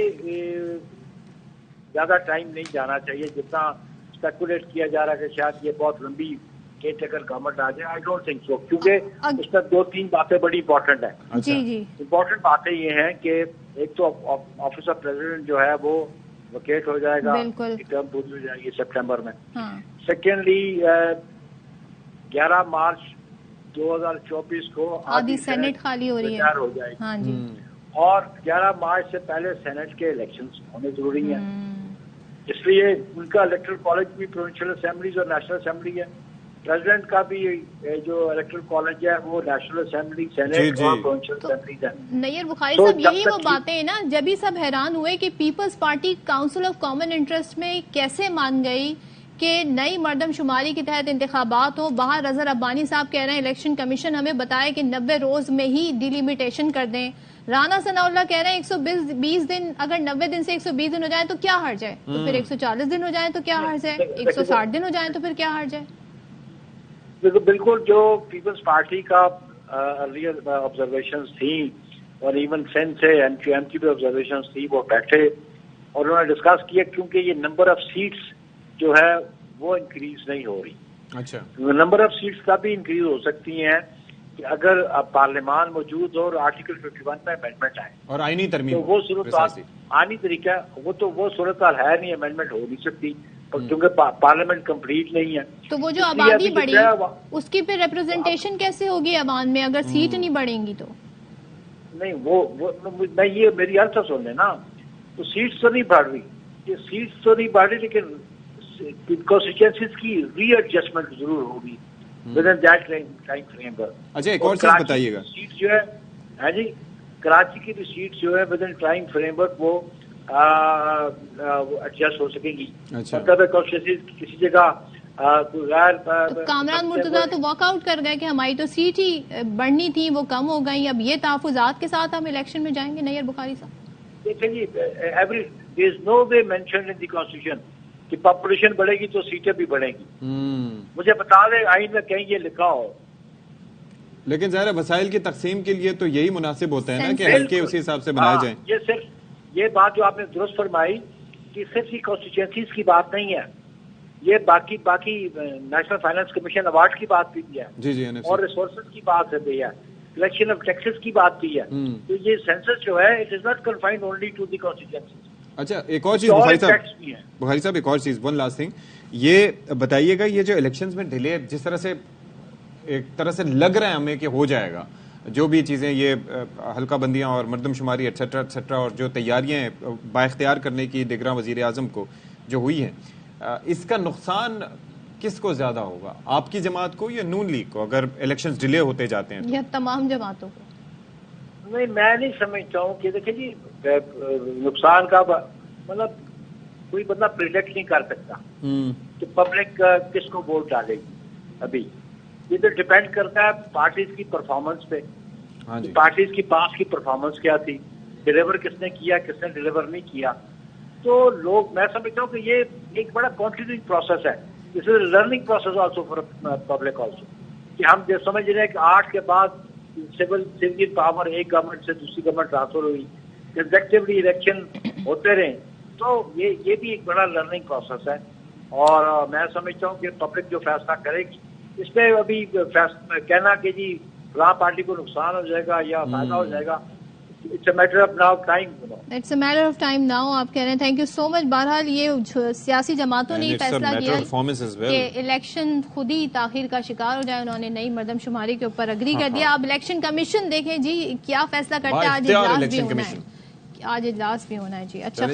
زیادہ ٹائم نہیں جانا چاہیے جتنا اسپیکولیٹ کیا جا رہا ہے کہ شاید یہ بہت لمبی کیئر ٹیکر گورنمنٹ آ جائے. آئی ڈونٹ تھنک سو، کیونکہ اس میں 2-3 باتیں بڑی امپورٹنٹ ہیں. امپورٹنٹ باتیں یہ ہیں کہ ایک تو آفس آف پریزیڈنٹ جو ہے وہ ویکیٹ ہو جائے گا، ٹرم پوری ہو جائے گی سپٹمبر میں. سیکنڈلی 11 مارچ 2024 کو آدھی سینٹ خالی ہو رہی ہے ہو جائے گی، اور 11 مارچ سے پہلے سینٹ کے الیکشنز ہونے ضروری ہیں. اس لیے ان کا الیکٹرل کالج بھی پروونشل اسمبلیز اور نیشنل اسمبلی ہے. پریزیڈنٹ کا بھی جو الیکٹرل کالج ہے وہ نیشنل اسمبلی، سینٹ اور پروونشل اسمبلیز ہے. نیر بخاری صاحب یہی وہ باتیں ہیں نا، جب ہی سب حیران ہوئے کہ Peoples Party council of common interest میں کیسے مان گئی کہ نئی مردم شماری کے تحت انتخابات ہوں. باہر اظہر عبانی صاحب کہہ رہے ہیں الیکشن کمیشن ہمیں بتائے کہ 90 روز میں ہی ڈیلیمیٹیشن کر دیں. رانا ثناء اللہ کہہ رہے ہیں 120 دن، اگر 90 دن سے 120 دن ہو جائیں تو کیا حرج ہے؟ تو پھر 140 دن ہو جائیں تو کیا حرج ہے؟ 160 دن ہو جائیں تو پھر کیا حرج ہے؟ بالکل جو پیپلز پارٹی کا ارلیئر آبزرویشنز تھیں اور ایون سین سے ایم کی بھی آبزرویشنز تھی، وہ بیٹھے اور انہوں نے ڈسکس کیا کیونکہ یہ نمبر آف سیٹس جو ہے وہ انکریز نہیں ہو رہی. اچھا نمبر آف سیٹس کا بھی انکریز ہو سکتی ہیں کہ اگر پارلیمان موجود ہو اور آرٹیکل 51 میں امینڈمنٹ آئے اور آئینی ترمیم، تو وہ صورتحال آئینی طریقہ وہ صورتحال ہے نہیں، امینڈمنٹ ہو نہیں سکتی کیونکہ پارلیمنٹ کمپلیٹ نہیں ہے. تو وہ جو آبادی بڑھی اس کی پھر ریپرزنٹیشن کیسے ہوگی عوام میں اگر سیٹ نہیں بڑھیں گی؟ تو نہیں وہ یہ میری عرض سن لیں نا، تو سیٹس تو نہیں بڑھ رہی، یہ سیٹس تو نہیں بڑھ رہی لیکن کانسٹیچوئنسیز کی ری ایڈجسٹمنٹ ضرور ہوگی ودن دیٹ ٹائم فریم پر. اچھا ایک اور چیز بتائیے گا، سیٹ جو ہے جی کراچی کی بھی سیٹ جو ہے ودن ٹائم فریم پر وہ ایڈجسٹ ہو سکیں گی. مطلب کانسٹیچوئنسیز کسی جگہ غیر کامران مرتضیٰ تو واک آؤٹ کر گئے کہ ہماری تو سیٹ ہی بڑھنی تھی وہ کم ہو گئی، اب یہ تحفظات کے ساتھ ہم الیکشن میں جائیں گے. نیر بخاری صاحب دیکھیں جی، there is no way mentioned in the constitution کہ پاپولیشن بڑھے گی تو سیٹیں بھی بڑھیں گی. مجھے بتا دیں آئین میں کہیں یہ لکھا ہو. لیکن ظاہر وسائل کی تقسیم کے لیے تو یہی مناسب ہوتا ہے نا کہ حلقے اسی حساب سے بنائے جائیں. یہ صرف یہ بات جو آپ نے درست فرمائی کہ صرف یہ کانسٹیچوئنسیز کی بات نہیں ہے، یہ باقی نیشنل فائنانس کمیشن ایوارڈ کی بات بھی ہے جی اور ریسورسز کی بات بھی ہے، کلیکشن آف ٹیکسز کی بات بھی ہے. تو یہ سینسس جو ہے it is not confined only to the constituencies. اچھا ایک اور چیز بخاری صاحب ایک اور چیز ون لاسٹ تھنگ یہ بتائیے گا، یہ جو الیکشنز میں ڈیلے جس طرح سے ایک طرح سے لگ رہا ہے ہمیں کہ ہو جائے گا، جو بھی چیزیں یہ حلقہ بندیاں اور مردم شماری ایٹسٹرا ایٹسٹرا اور جو تیاریاں ہیں با اختیار کرنے کی دیگراں وزیر اعظم کو جو ہوئی ہیں، اس کا نقصان کس کو زیادہ ہوگا, آپ کی جماعت کو یا نون لیگ کو, اگر الیکشنز ڈیلے ہوتے جاتے ہیں؟ یا تمام جماعتوں کو؟ نہیں, میں نہیں سمجھتا ہوں کہ دیکھیں جی نقصان کا مطلب کوئی بندہ پریڈکٹ نہیں کر سکتا کہ پبلک کس کو ووٹ ڈالے گی. ابھی یہ تو ڈپینڈ کرتا ہے پارٹیز کی پرفارمنس پہ, پارٹیز کی پاس کی پرفارمنس کیا تھی, ڈیلیور کس نے کیا, کس نے ڈیلیور نہیں کیا. تو لوگ, میں سمجھتا ہوں کہ یہ ایک بڑا کنٹینیوئنگ پروسیس ہے. This is a learning process also for public also, کہ ہم جو سمجھ رہے ہیں کہ 8 کے بعد سول پاور ایک گورنمنٹ سے دوسری گورنمنٹ ٹرانسفر ہوئی, کنزیکٹیولی الیکشن ہوتے رہے, تو یہ بھی ایک بڑا لرننگ پروسیس ہے. اور میں سمجھتا ہوں کہ پبلک جو فیصلہ کرے گی اس پہ ابھی کہنا کہ جی فلاں پارٹی کو نقصان ہو جائے گا یا فائدہ ہو جائے گا, it's a matter of now time. It's a matter of time now آپ کہہ رہے ہیں. Thank you so much. بہرحال یہ سیاسی جماعتوں نے فیصلہ کیا کہ الیکشن خود ہی تاخیر کا شکار ہو جائے. انہوں نے نئی مردم شماری کے اوپر اگری کر دیا. اب الیکشن کمیشن دیکھیں جی کیا فیصلہ کرتا ہے. آج اجلاس بھی ہونا ہے جی. اچھا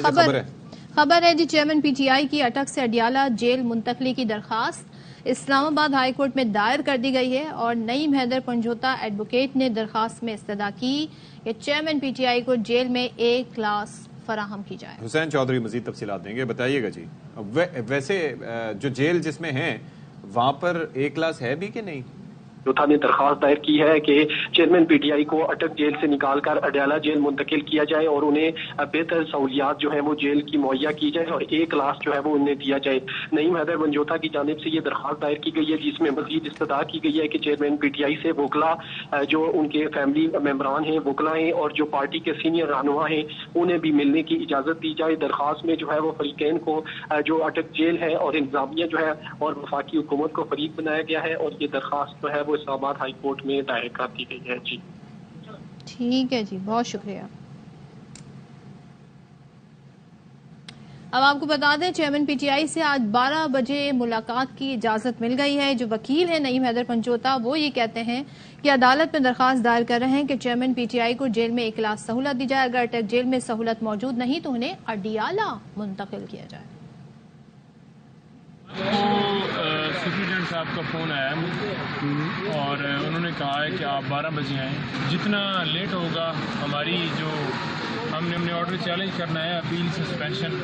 خبر ہے جی, چیئرمین پی ٹی آئی کی اٹک سے اڈیالہ جیل منتقلی کی درخواست اسلام آباد ہائی کورٹ میں دائر کر دی گئی ہے, اور نعیم حیدر پنجوتا ایڈوکیٹ نے درخواست میں استدعا کی کہ چیئرمین پی ٹی آئی کو جیل میں A کلاس فراہم کی جائے. حسین چودھری مزید تفصیلات دیں گے, بتائیے گا جی. ویسے جو جیل جس میں ہیں وہاں پر A کلاس ہے بھی کہ نہیں؟ چوتھا نے درخواست دائر کی ہے کہ چیئرمین پی ٹی آئی کو اٹک جیل سے نکال کر اڈیالہ جیل منتقل کیا جائے اور انہیں بہتر سہولیات جو ہیں وہ جیل کی مہیا کی جائے اور A کلاس جو ہے وہ انہیں دیا جائے. نعیم حیدر پنجوتا کی جانب سے یہ درخواست دائر کی گئی ہے جس میں مزید استدعا کی گئی ہے کہ چیئرمین پی ٹی آئی سے وکلا جو ان کے فیملی ممبران ہیں, وکلا ہیں اور جو پارٹی کے سینئر رہنما ہیں انہیں بھی ملنے کی اجازت دی جائے. درخواست میں جو ہے وہ فریقین کو جو اٹک جیل ہے اور انتظامیہ جو ہے اور وفاقی حکومت کو فریق بنایا گیا ہے, اور یہ درخواست جو ہے وہ اسلام آباد ہائی کورٹ میں دائر کر دی گئی ہے. جی ٹھیک ہے جی, بہت شکریہ. اب آپ کو بتا دیں چیئرمین پی ٹی آئی سے آج 12 بجے ملاقات کی اجازت مل گئی ہے. جو وکیل ہیں نعیم حیدر پنجوتا وہ یہ کہتے ہیں کہ عدالت میں درخواست دائر کر رہے ہیں کہ چیئرمین پی ٹی آئی کو جیل میں A کلاس سہولت دی جائے. اگر اٹک جیل میں سہولت موجود نہیں تو انہیں اڈیالہ منتقل کیا جائے. سپرنٹینڈنٹ صاحب کا فون آیا اور انہوں نے کہا ہے کہ آپ 12 بجے آئیں. جتنا لیٹ ہوگا ہماری جو ہم نے آرڈر چیلنج کرنا ہے اپیل سسپینشن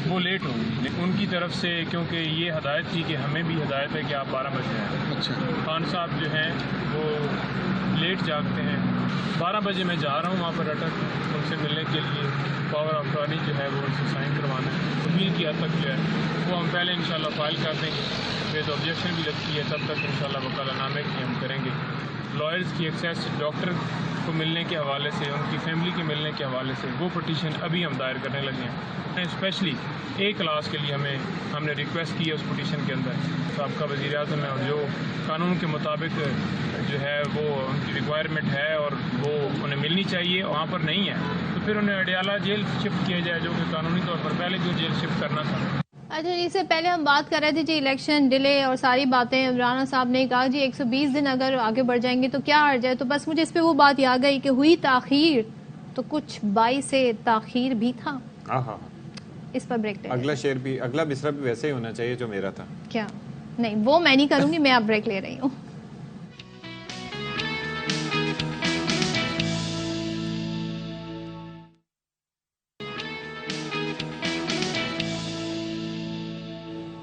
وہ لیٹ ہوگی ان کی طرف سے, کیونکہ یہ ہدایت تھی کہ ہمیں بھی ہدایت ہے کہ آپ 12 بجے آئیں. اچھا خان صاحب جو ہیں وہ لیٹ جاگتے ہیں. 12 بجے میں جا رہا ہوں وہاں پر اٹک ان سے ملنے کے لیے. پاور آف اٹارنی جو ہے وہ ان سے سائن کروانا ہے. اپیل کی حد تک جو ہے وہ ہم پہلے انشاءاللہ فائل کر دیں گے. پھر تو آبجیکشن بھی لگتی ہے تب تک انشاءاللہ وکالہ نامے کی ہم کریں گے. لائرز کی ایکسیس ڈاکٹر کو ملنے کے حوالے سے, ان کی فیملی کے ملنے کے حوالے سے وہ پٹیشن ابھی ہم دائر کرنے لگے ہیں. اسپیشلی A کلاس کے لیے ہم نے ریکویسٹ کی ہے اس پٹیشن کے اندر. سابقہ وزیر اعظم ہے اور جو قانون کے مطابق جو ہے وہ ان کی ریکوائرمنٹ ہے اور وہ انہیں ملنی چاہیے, وہاں پر نہیں ہے تو پھر انہیں اڈیالہ جیل شفٹ کیا جائے جو کہ قانونی طور پر پہلے جو جیل شفٹ کرنا تھا. اچھا اس سے پہلے ہم بات کر رہے تھے جی الیکشن ڈیلے اور ساری باتیں. عمران صاحب نے کہا جی 120 دن اگر آگے بڑھ جائیں گے تو کیا حرج ہے. تو بس مجھے اس پہ وہ بات یاد گئی کہ ہوئی تاخیر تو کچھ باعث تاخیر بھی تھا. اس پر بریک. اگلا شعر بھی, اگلا مصرع بھی ویسے ہی ہونا چاہیے جو میرا تھا. کیا نہیں وہ میں نہیں کروں گی, میں اب بریک لے رہی ہوں.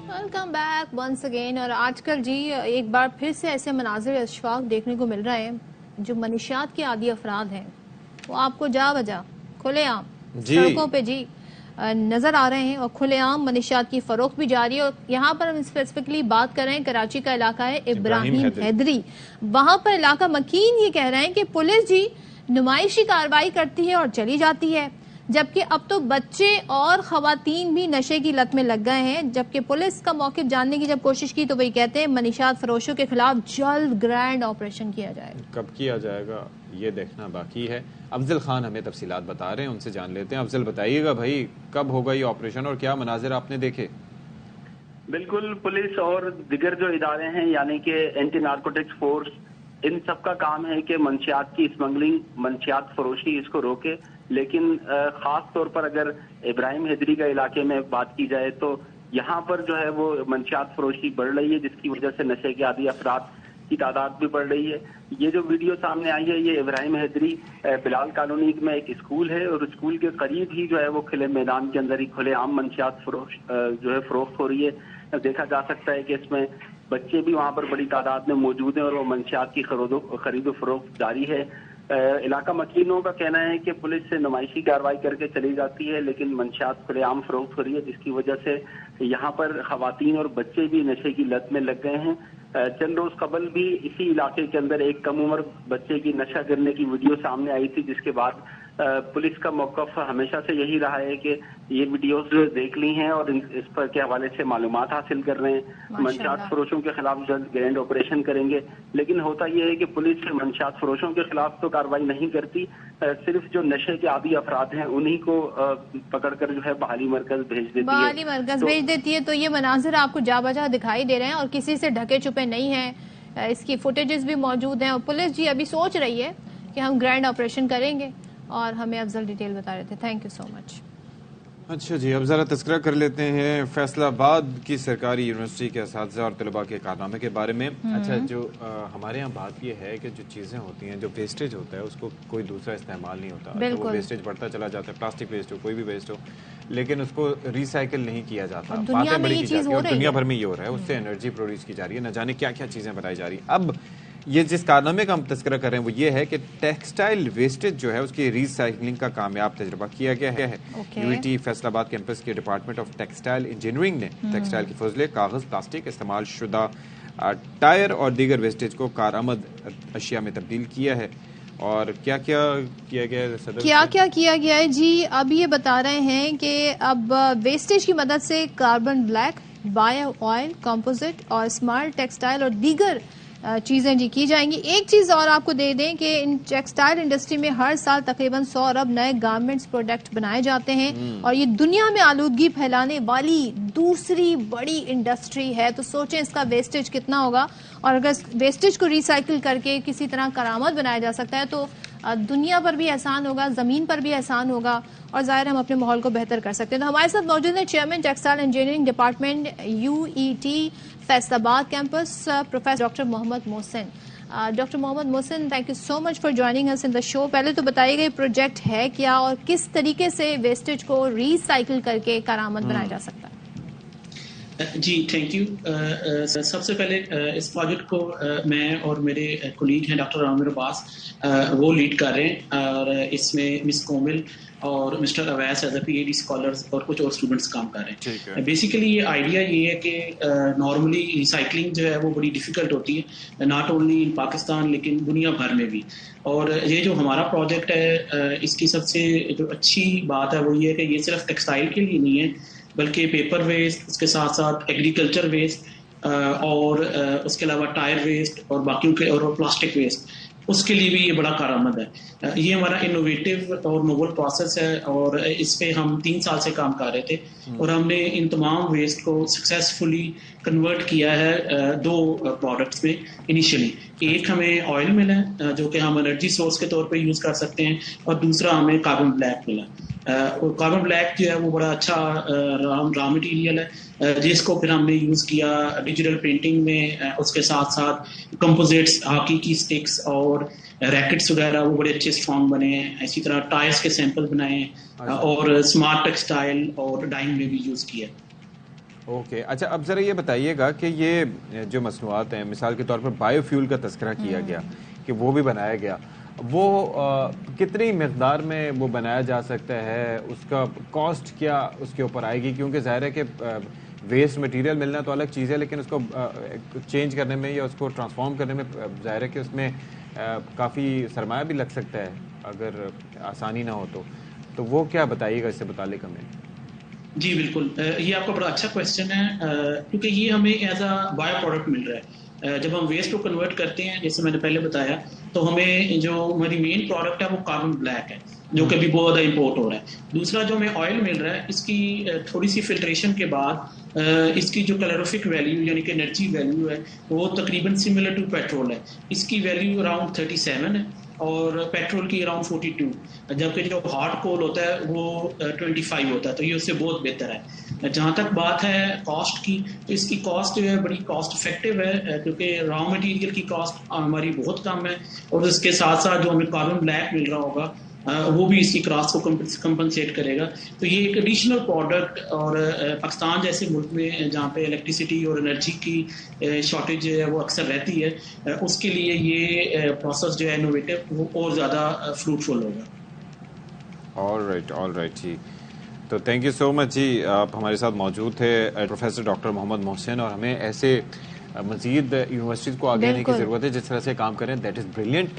Welcome back once again. اور آج کل جی ایک بار پھر سے ایسے مناظر اشفاق دیکھنے کو مل رہے ہیں. جو منشیات کے عادی افراد ہیں وہ آپ کو جا بجا کھلے عام سڑکوں پہ جی نظر آ رہے ہیں, اور کھلے عام منشیات کی فروخت بھی جاری ہے. اور یہاں پر ہم اسپیسیفکلی بات کر رہے ہیں کراچی کا علاقہ ہے ابراہیم حیدری. وہاں پر علاقہ مکین یہ کہہ رہے ہیں کہ پولیس جی نمائشی کارروائی کرتی ہے اور چلی جاتی ہے, جبکہ اب تو بچے اور خواتین بھی نشے کی لت میں لگ گئے ہیں. جبکہ پولیس کا موقف جاننے کی جب کوشش کی تو وہی کہتے ہیں منشیات فروشوں کے خلاف جلد گرینڈ آپریشن کیا جائے گا. کب کیا جائے گا یہ دیکھنا باقی ہے. افضل خان ہمیں تفصیلات بتا رہے ہیں, ان سے جان لیتے ہیں. افضل بتائیے گا بھائی کب ہوگا یہ آپریشن اور کیا مناظر آپ نے دیکھے؟ بالکل, پولیس اور دیگر جو ادارے ہیں یعنی کہ اینٹی نارکوٹکس فورس, ان سب کا کام ہے کہ منشیات کی اسمگلنگ, منشیات فروشی اس کو روکے. لیکن خاص طور پر اگر ابراہیم حیدری کا علاقے میں بات کی جائے تو یہاں پر جو ہے وہ منشیات فروشی بڑھ رہی ہے، جس کی وجہ سے نشے کے عادی افراد کی تعداد بھی بڑھ رہی ہے. یہ جو ویڈیو سامنے آئی ہے یہ ابراہیم حیدری بلال کالونی میں ایک اسکول ہے، اور اسکول کے قریب ہی جو ہے وہ کھلے میدان کے اندر ہی کھلے عام منشیات فروخت ہو رہی ہے. دیکھا جا سکتا ہے کہ اس میں بچے بھی وہاں پر بڑی تعداد میں موجود ہیں اور وہ منشیات کی خرید و فروخت جاری ہے. علاقہ مکینوں کا کہنا ہے کہ پولیس سے نمائشی کارروائی کر کے چلی جاتی ہے، لیکن منشیات کھلے عام فروخت ہو رہی ہے، جس کی وجہ سے یہاں پر خواتین اور بچے بھی نشے کی لت میں لگ گئے ہیں. چند روز قبل بھی اسی علاقے کے اندر ایک کم عمر بچے کی نشہ کرنے کی ویڈیو سامنے آئی تھی، جس کے بعد پولیس کا موقف ہمیشہ سے یہی رہا ہے کہ یہ ویڈیوز دیکھ لی ہیں اور اس پر کے حوالے سے معلومات حاصل کر رہے ہیں. منشیات فروشوں کے خلاف جلد گرینڈ آپریشن کریں گے، لیکن ہوتا یہ ہے کہ پولیس منشیات فروشوں کے خلاف تو کارروائی نہیں کرتی، صرف جو نشے کے عادی افراد ہیں انہی کو پکڑ کر جو ہے بحالی مرکز بھیج دیتی ہے. بحالی مرکز بھیج دیتی ہے. تو یہ مناظر آپ کو جا بجا دکھائی دے رہے ہیں اور کسی سے ڈھکے چھپے نہیں ہیں، اس کی فوٹیجز بھی موجود ہیں. اور پولیس جی ابھی سوچ رہی ہے کہ ہم گرینڈ آپریشن کریں گے، اور ہمیں افضل ڈیٹیل بتا رہے تھے. تھینک یو سو مچ. اچھا جی، اب ذرا تذکرہ کر لیتے ہیں فیصل آباد کی سرکاری یونیورسٹی کے اساتذہ اور طلباء کے کارنامے کے بارے میں. اچھا، جو ہمارے یہاں بات یہ ہے کہ جو چیزیں ہوتی ہیں، جو ویسٹیج ہوتا ہے اس کو کوئی دوسرا استعمال نہیں ہوتا، تو وہ ویسٹیج بڑھتا چلا جاتا ہے. پلاسٹک ویسٹ ہو، کوئی بھی ویسٹ ہو، لیکن اس کو ریسائیکل نہیں کیا جاتا. باتیں بڑی کی جاتی ہیں اور دنیا بھر میں یہ ہو رہا ہے، اس سے انرجی پروڈیوس کی جا رہی ہے، نہ جانے کیا کیا چیزیں بنائی جا رہی ہیں. اب یہ جس کارنامے کا ہم تذکرہ کر رہے ہیں وہ یہ ہے کہ ٹیکسٹائل ویسٹیج جو ہے اس کی ری سائیکلنگ کا کامیاب تجربہ کیا گیا ہے. You E T Faisalabad campus کے ڈپارٹمنٹ آف ٹیکسٹائل انجینئرنگ نے ٹیکسٹائل کی فضلے، کاغذ، پلاسٹک، استعمال شدہ ٹائر اور دیگر ویسٹیج کو کارآمد اشیاء میں تبدیل کیا ہے. اور کیا کیا کیا گیا ہے؟ کیا گیا ہے جی، اب یہ بتا رہے ہیں کہ اب ویسٹیج کی مدد سے carbon black, bio oil, composite اور اسمارٹ ٹیکسٹائل اور دیگر چیزیں جی کی جائیں گی. ایک چیز اور آپ کو دے دیں کہ ان ٹیکسٹائل انڈسٹری میں ہر سال تقریباً 100 ارب نئے گارمنٹس پروڈکٹ بنائے جاتے ہیں، اور یہ دنیا میں آلودگی پھیلانے والی دوسری بڑی انڈسٹری ہے. تو سوچیں اس کا ویسٹیج کتنا ہوگا، اور اگر ویسٹیج کو ریسائیکل کر کے کسی طرح کارآمد بنایا جا سکتا ہے تو دنیا پر بھی احسان ہوگا، زمین پر بھی احسان ہوگا، اور ظاہر ہم اپنے ماحول کو بہتر کر سکتے ہیں. تو ہمارے ساتھ موجود ہیں chairman textile engineering department U E T Faisalabad campus, professor doctor Muhammad Mohsin. Doctor Muhammad Mohsin, thank you so much for joining us in the show. پہلے تو بتائیے گا یہ پروجیکٹ ہے کیا اور کس طریقے سے ویسٹیج کو ری سائیکل کر کے کارآمد بنایا جا سکتا ہے؟ جی تھینک یو. سب سے پہلے اس پروجیکٹ کو میں اور میرے کولیگ ہیں ڈاکٹر عامر عباس وہ لیڈ کر رہے ہیں، اور اس میں مس کومل اور mister Awais as a P H D scholars اور کچھ اور اسٹوڈنٹس کام کر رہے ہیں. بیسیکلی یہ آئیڈیا یہ ہے کہ نارملی ریسائکلنگ جو ہے وہ بڑی ڈیفیکلٹ ہوتی ہے، ناٹ اونلی ان پاکستان لیکن دنیا بھر میں بھی. اور یہ جو ہمارا پروجیکٹ ہے اس کی سب سے جو اچھی بات ہے وہ یہ ہے کہ یہ صرف ٹیکسٹائل کے لیے نہیں ہے، بلکہ پیپر ویسٹ، اس کے ساتھ ساتھ ایگریکلچر ویسٹ اور اس کے علاوہ ٹائر ویسٹ اور باقیوں کے اور پلاسٹک ویسٹ، اس کے لیے بھی یہ بڑا کارآمد ہے. یہ ہمارا انوویٹو اور نوول پروسیس ہے، اور اس پہ ہم 3 سال سے کام کر رہے تھے، اور ہم نے ان تمام ویسٹ کو سکسیسفلی کنورٹ کیا ہے 2 پروڈکٹس میں. انیشلی ایک ہمیں آئل ملا ہے جو کہ ہم انرجی سورس کے طور پہ یوز کر سکتے ہیں، اور دوسرا ہمیں کاربن بلیک ملا. کاربن بلیک جو ہے وہ بڑا اچھا را مٹیریل ہے جس کو پھر ہم نے یوز کیا ڈیجیٹل پرنٹنگ میں. اس کے ساتھ ساتھ کمپوزٹس، ہاکی کی اسٹکس اور ریکٹس وغیرہ وہ بڑے اچھے اسٹرانگ بنے ہیں. اسی طرح ٹائرس کے سیمپل بنائے ہیں اور اسمارٹ ٹیکسٹائل اور ڈائنگ میں بھی یوز کیا. اوکے، اچھا اب ذرا یہ بتائیے گا کہ یہ جو مصنوعات ہیں، مثال کے طور پر بایو فیول کا تذکرہ کیا گیا کہ وہ بھی بنایا گیا، وہ کتنی مقدار میں وہ بنایا جا سکتا ہے، اس کا کاسٹ کیا اس کے اوپر آئے گی؟ کیونکہ ظاہر ہے کہ ویسٹ مٹیریل ملنا تو الگ چیز ہے، لیکن اس کو چینج کرنے میں یا اس کو ٹرانسفارم کرنے میں ظاہر ہے کہ اس میں کافی سرمایہ بھی لگ سکتا ہے اگر آسانی نہ ہو تو وہ کیا بتائیے گا اس سے متعلق ہمیں؟ جی بالکل، یہ آپ کا بڑا اچھا کویشچن ہے، کیونکہ یہ ہمیں ایز اے بایو پروڈکٹ مل رہا ہے. جب ہم ویسٹ کو کنورٹ کرتے ہیں جیسے میں نے پہلے بتایا، تو ہمیں جو ہماری مین پروڈکٹ ہے وہ کاربن بلیک ہے جو کہ ابھی بہت زیادہ امپورٹ ہو رہا ہے. دوسرا جو ہمیں آئل مل رہا ہے، اس کی تھوڑی سی فلٹریشن کے بعد اس کی جو کیلوریفک ویلیو یعنی کہ انرجی ویلیو ہے وہ تقریباً سملر ٹو پیٹرول ہے. اس کی ویلیو اراؤنڈ 37 ہے، اور پیٹرول کی اراؤنڈ 42, جبکہ جو ہارڈ کول ہوتا ہے وہ 25 ہوتا ہے, تو یہ اس سے بہت بہتر ہے. جہاں تک بات ہے کاسٹ کی, تو اس کی کاسٹ جو ہے بڑی کاسٹ افیکٹو ہے, کیونکہ را مٹیریل کی کاسٹ ہماری بہت کم ہے, اور اس کے ساتھ ساتھ جو ہمیں کاربن بلیک مل رہا ہوگا وہ بھی اس کی کاسٹ کو کمپنسیٹ کرے گا. تو یہ ایک ایڈیشنل پروڈکٹ, اور پاکستان جیسے ملک میں جہاں پہ الیکٹریسٹی اور انرجی کی شارٹیج جو ہے وہ اکثر رہتی ہے, اس کے لیے یہ پروسیس جو ہے انوویٹو وہ اور زیادہ فروٹفل ہوگا. آل رائٹ جی, تو تھینک یو سو مچ جی, آپ ہمارے ساتھ موجود تھے پروفیسر ڈاکٹر محمد محسن, اور ہمیں ایسے مزید یونیورسٹیز کو آگے آنے کی ضرورت ہے جس طرح سے کام کریں, دیٹ از بریلینٹ.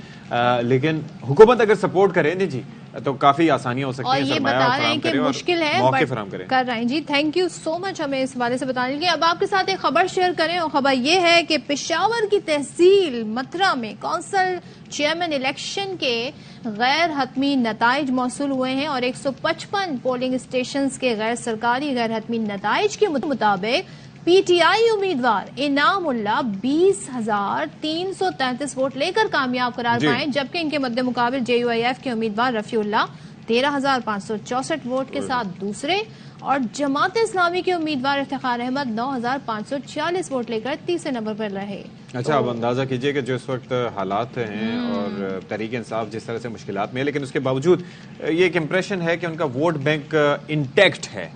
لیکن حکومت اگر سپورٹ کرے نا جی تو کافی آسانیاں ہو سکتی ہیں, اور یہ بتا رہے ہیں کہ مشکل ہے موقع فراہم کریں. کر رہے ہیں جی. تھینک یو سو مچ ہمیں اس حوالے سے بتانے کے لیے. اب آپ کے ساتھ ایک خبر شیئر کریں, اور خبر یہ ہے کہ پشاور کی تحصیل متھرا میں کونسل چیئرمین الیکشن کے غیر حتمی نتائج موصول ہوئے ہیں, اور 155 پولنگ اسٹیشنز کے غیر سرکاری غیر حتمی نتائج کے مطابق پی ٹی آئی امیدوار انعام اللہ 20,333 ووٹ لے کر کامیاب قرار پائے, جبکہ ان کے مد مقابل جے یو آئی ایف کے امیدوار رفیع اللہ 13,564 ووٹ کے ساتھ دوسرے, اور جماعت اسلامی کے امیدوار افتخار احمد 9,546 ووٹ لے کر تیسرے نمبر پر رہے. اچھا, اب اندازہ کیجئے کہ جو اس وقت حالات ہیں اور تحریک انصاف جس طرح سے مشکلات میں ہے, لیکن اس کے باوجود یہ ایک امپریشن ہے کہ ان کا ووٹ بینک انٹیکٹ ہے.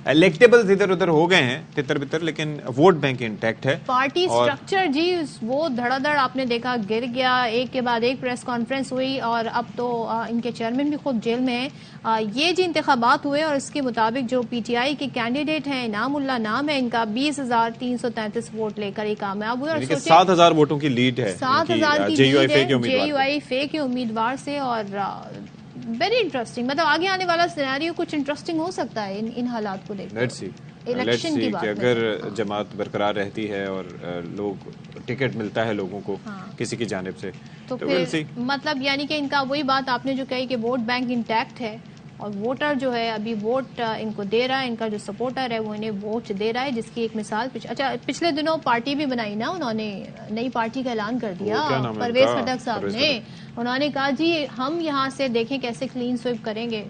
الیکٹیبلز ادھر ادھر ہو گئے ہیں تتر بتر, لیکن ووٹ بینک انٹیکٹ ہے. پارٹی سٹرکچر جی وہ دھڑا دھڑ آپ نے دیکھا گر گیا, ایک کے بعد ایک پریس کانفرنس ہوئی, اور اب تو ان کے چیئرمین بھی خود جیل میں ہیں. یہ جو انتخابات ہوئے, اور اس کے مطابق جو پی ٹی آئی کے کینڈیڈیٹ ہیں انعام اللہ نام ہے ان کا, 20,333 ووٹ لے کر ہی کامیاب ہوئے, اور 7,000 ووٹوں کی لیڈ ہے 7,000 کی لیڈ ہے جے یو آئی فے کے امیدوار سے. اور ویری انٹرسٹنگ, مطلب آگے آنے والا سیناریو کچھ انٹرسٹنگ ہو سکتا ہے ان حالات کو دیکھ کر. الیکشن کی بات کہ اگر جماعت برقرار رہتی ہے اور لوگ ٹکٹ ملتا ہے لوگوں کو کسی کی جانب سے, تو پھر مطلب یعنی کہ ان کا وہی بات آپ نے جو کہی کہ ووٹ بینک انٹیکٹ ہے, اور ووٹر جو ہے ابھی ووٹ ان کو دے رہا ہے, ان کا جو سپورٹر ہے وہ انہیں ووٹ دے رہا ہے, جس کی ایک مثال اچھا پچھلے دنوں پارٹی بھی بنائی نا انہوں نے, نئی پارٹی کا اعلان کر دیا پرویز خٹک صاحب نے. انہوں نے کہا جی ہم یہاں سے دیکھیں کیسے کلین سویپ کریں گے,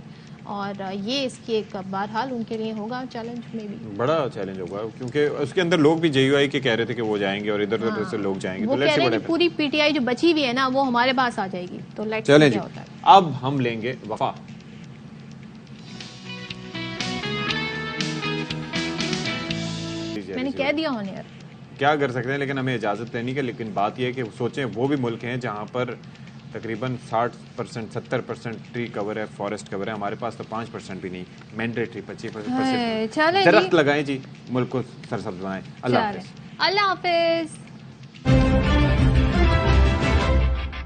اور یہ اس کی ایک بہرحال ان کے لیے ہوگا چیلنج, میں بھی بڑا چیلنج ہوگا, کیونکہ اس کے اندر لوگ بھی جے یو آئی کے کہہ رہے تھے کہ وہ جائیں گے, اور ادھر ادھر سے لوگ جائیں گے. وہ کہہ رہے ہیں کہ پوری پی ٹی آئی جو بچی ہوئی ہے نا وہ ہمارے پاس آ جائے گی. تو چلیں جی, اب ہم لیں گے وفا. میں نے کہہ دیا ہونے یار کیا کر سکتے ہیں, لیکن ہمیں اجازت لینی ہے. لیکن بات یہ ہے کہ سوچیں وہ بھی ملک ہیں جہاں پر تقریباً 60% 70% ٹری کور ہے, فارسٹ کور ہے. ہمارے پاس تو 5% بھی نہیں. مینڈیٹری 25% درخت لگائیں جی, ملک کو سرسبز بنائیں. اللہ حافظ.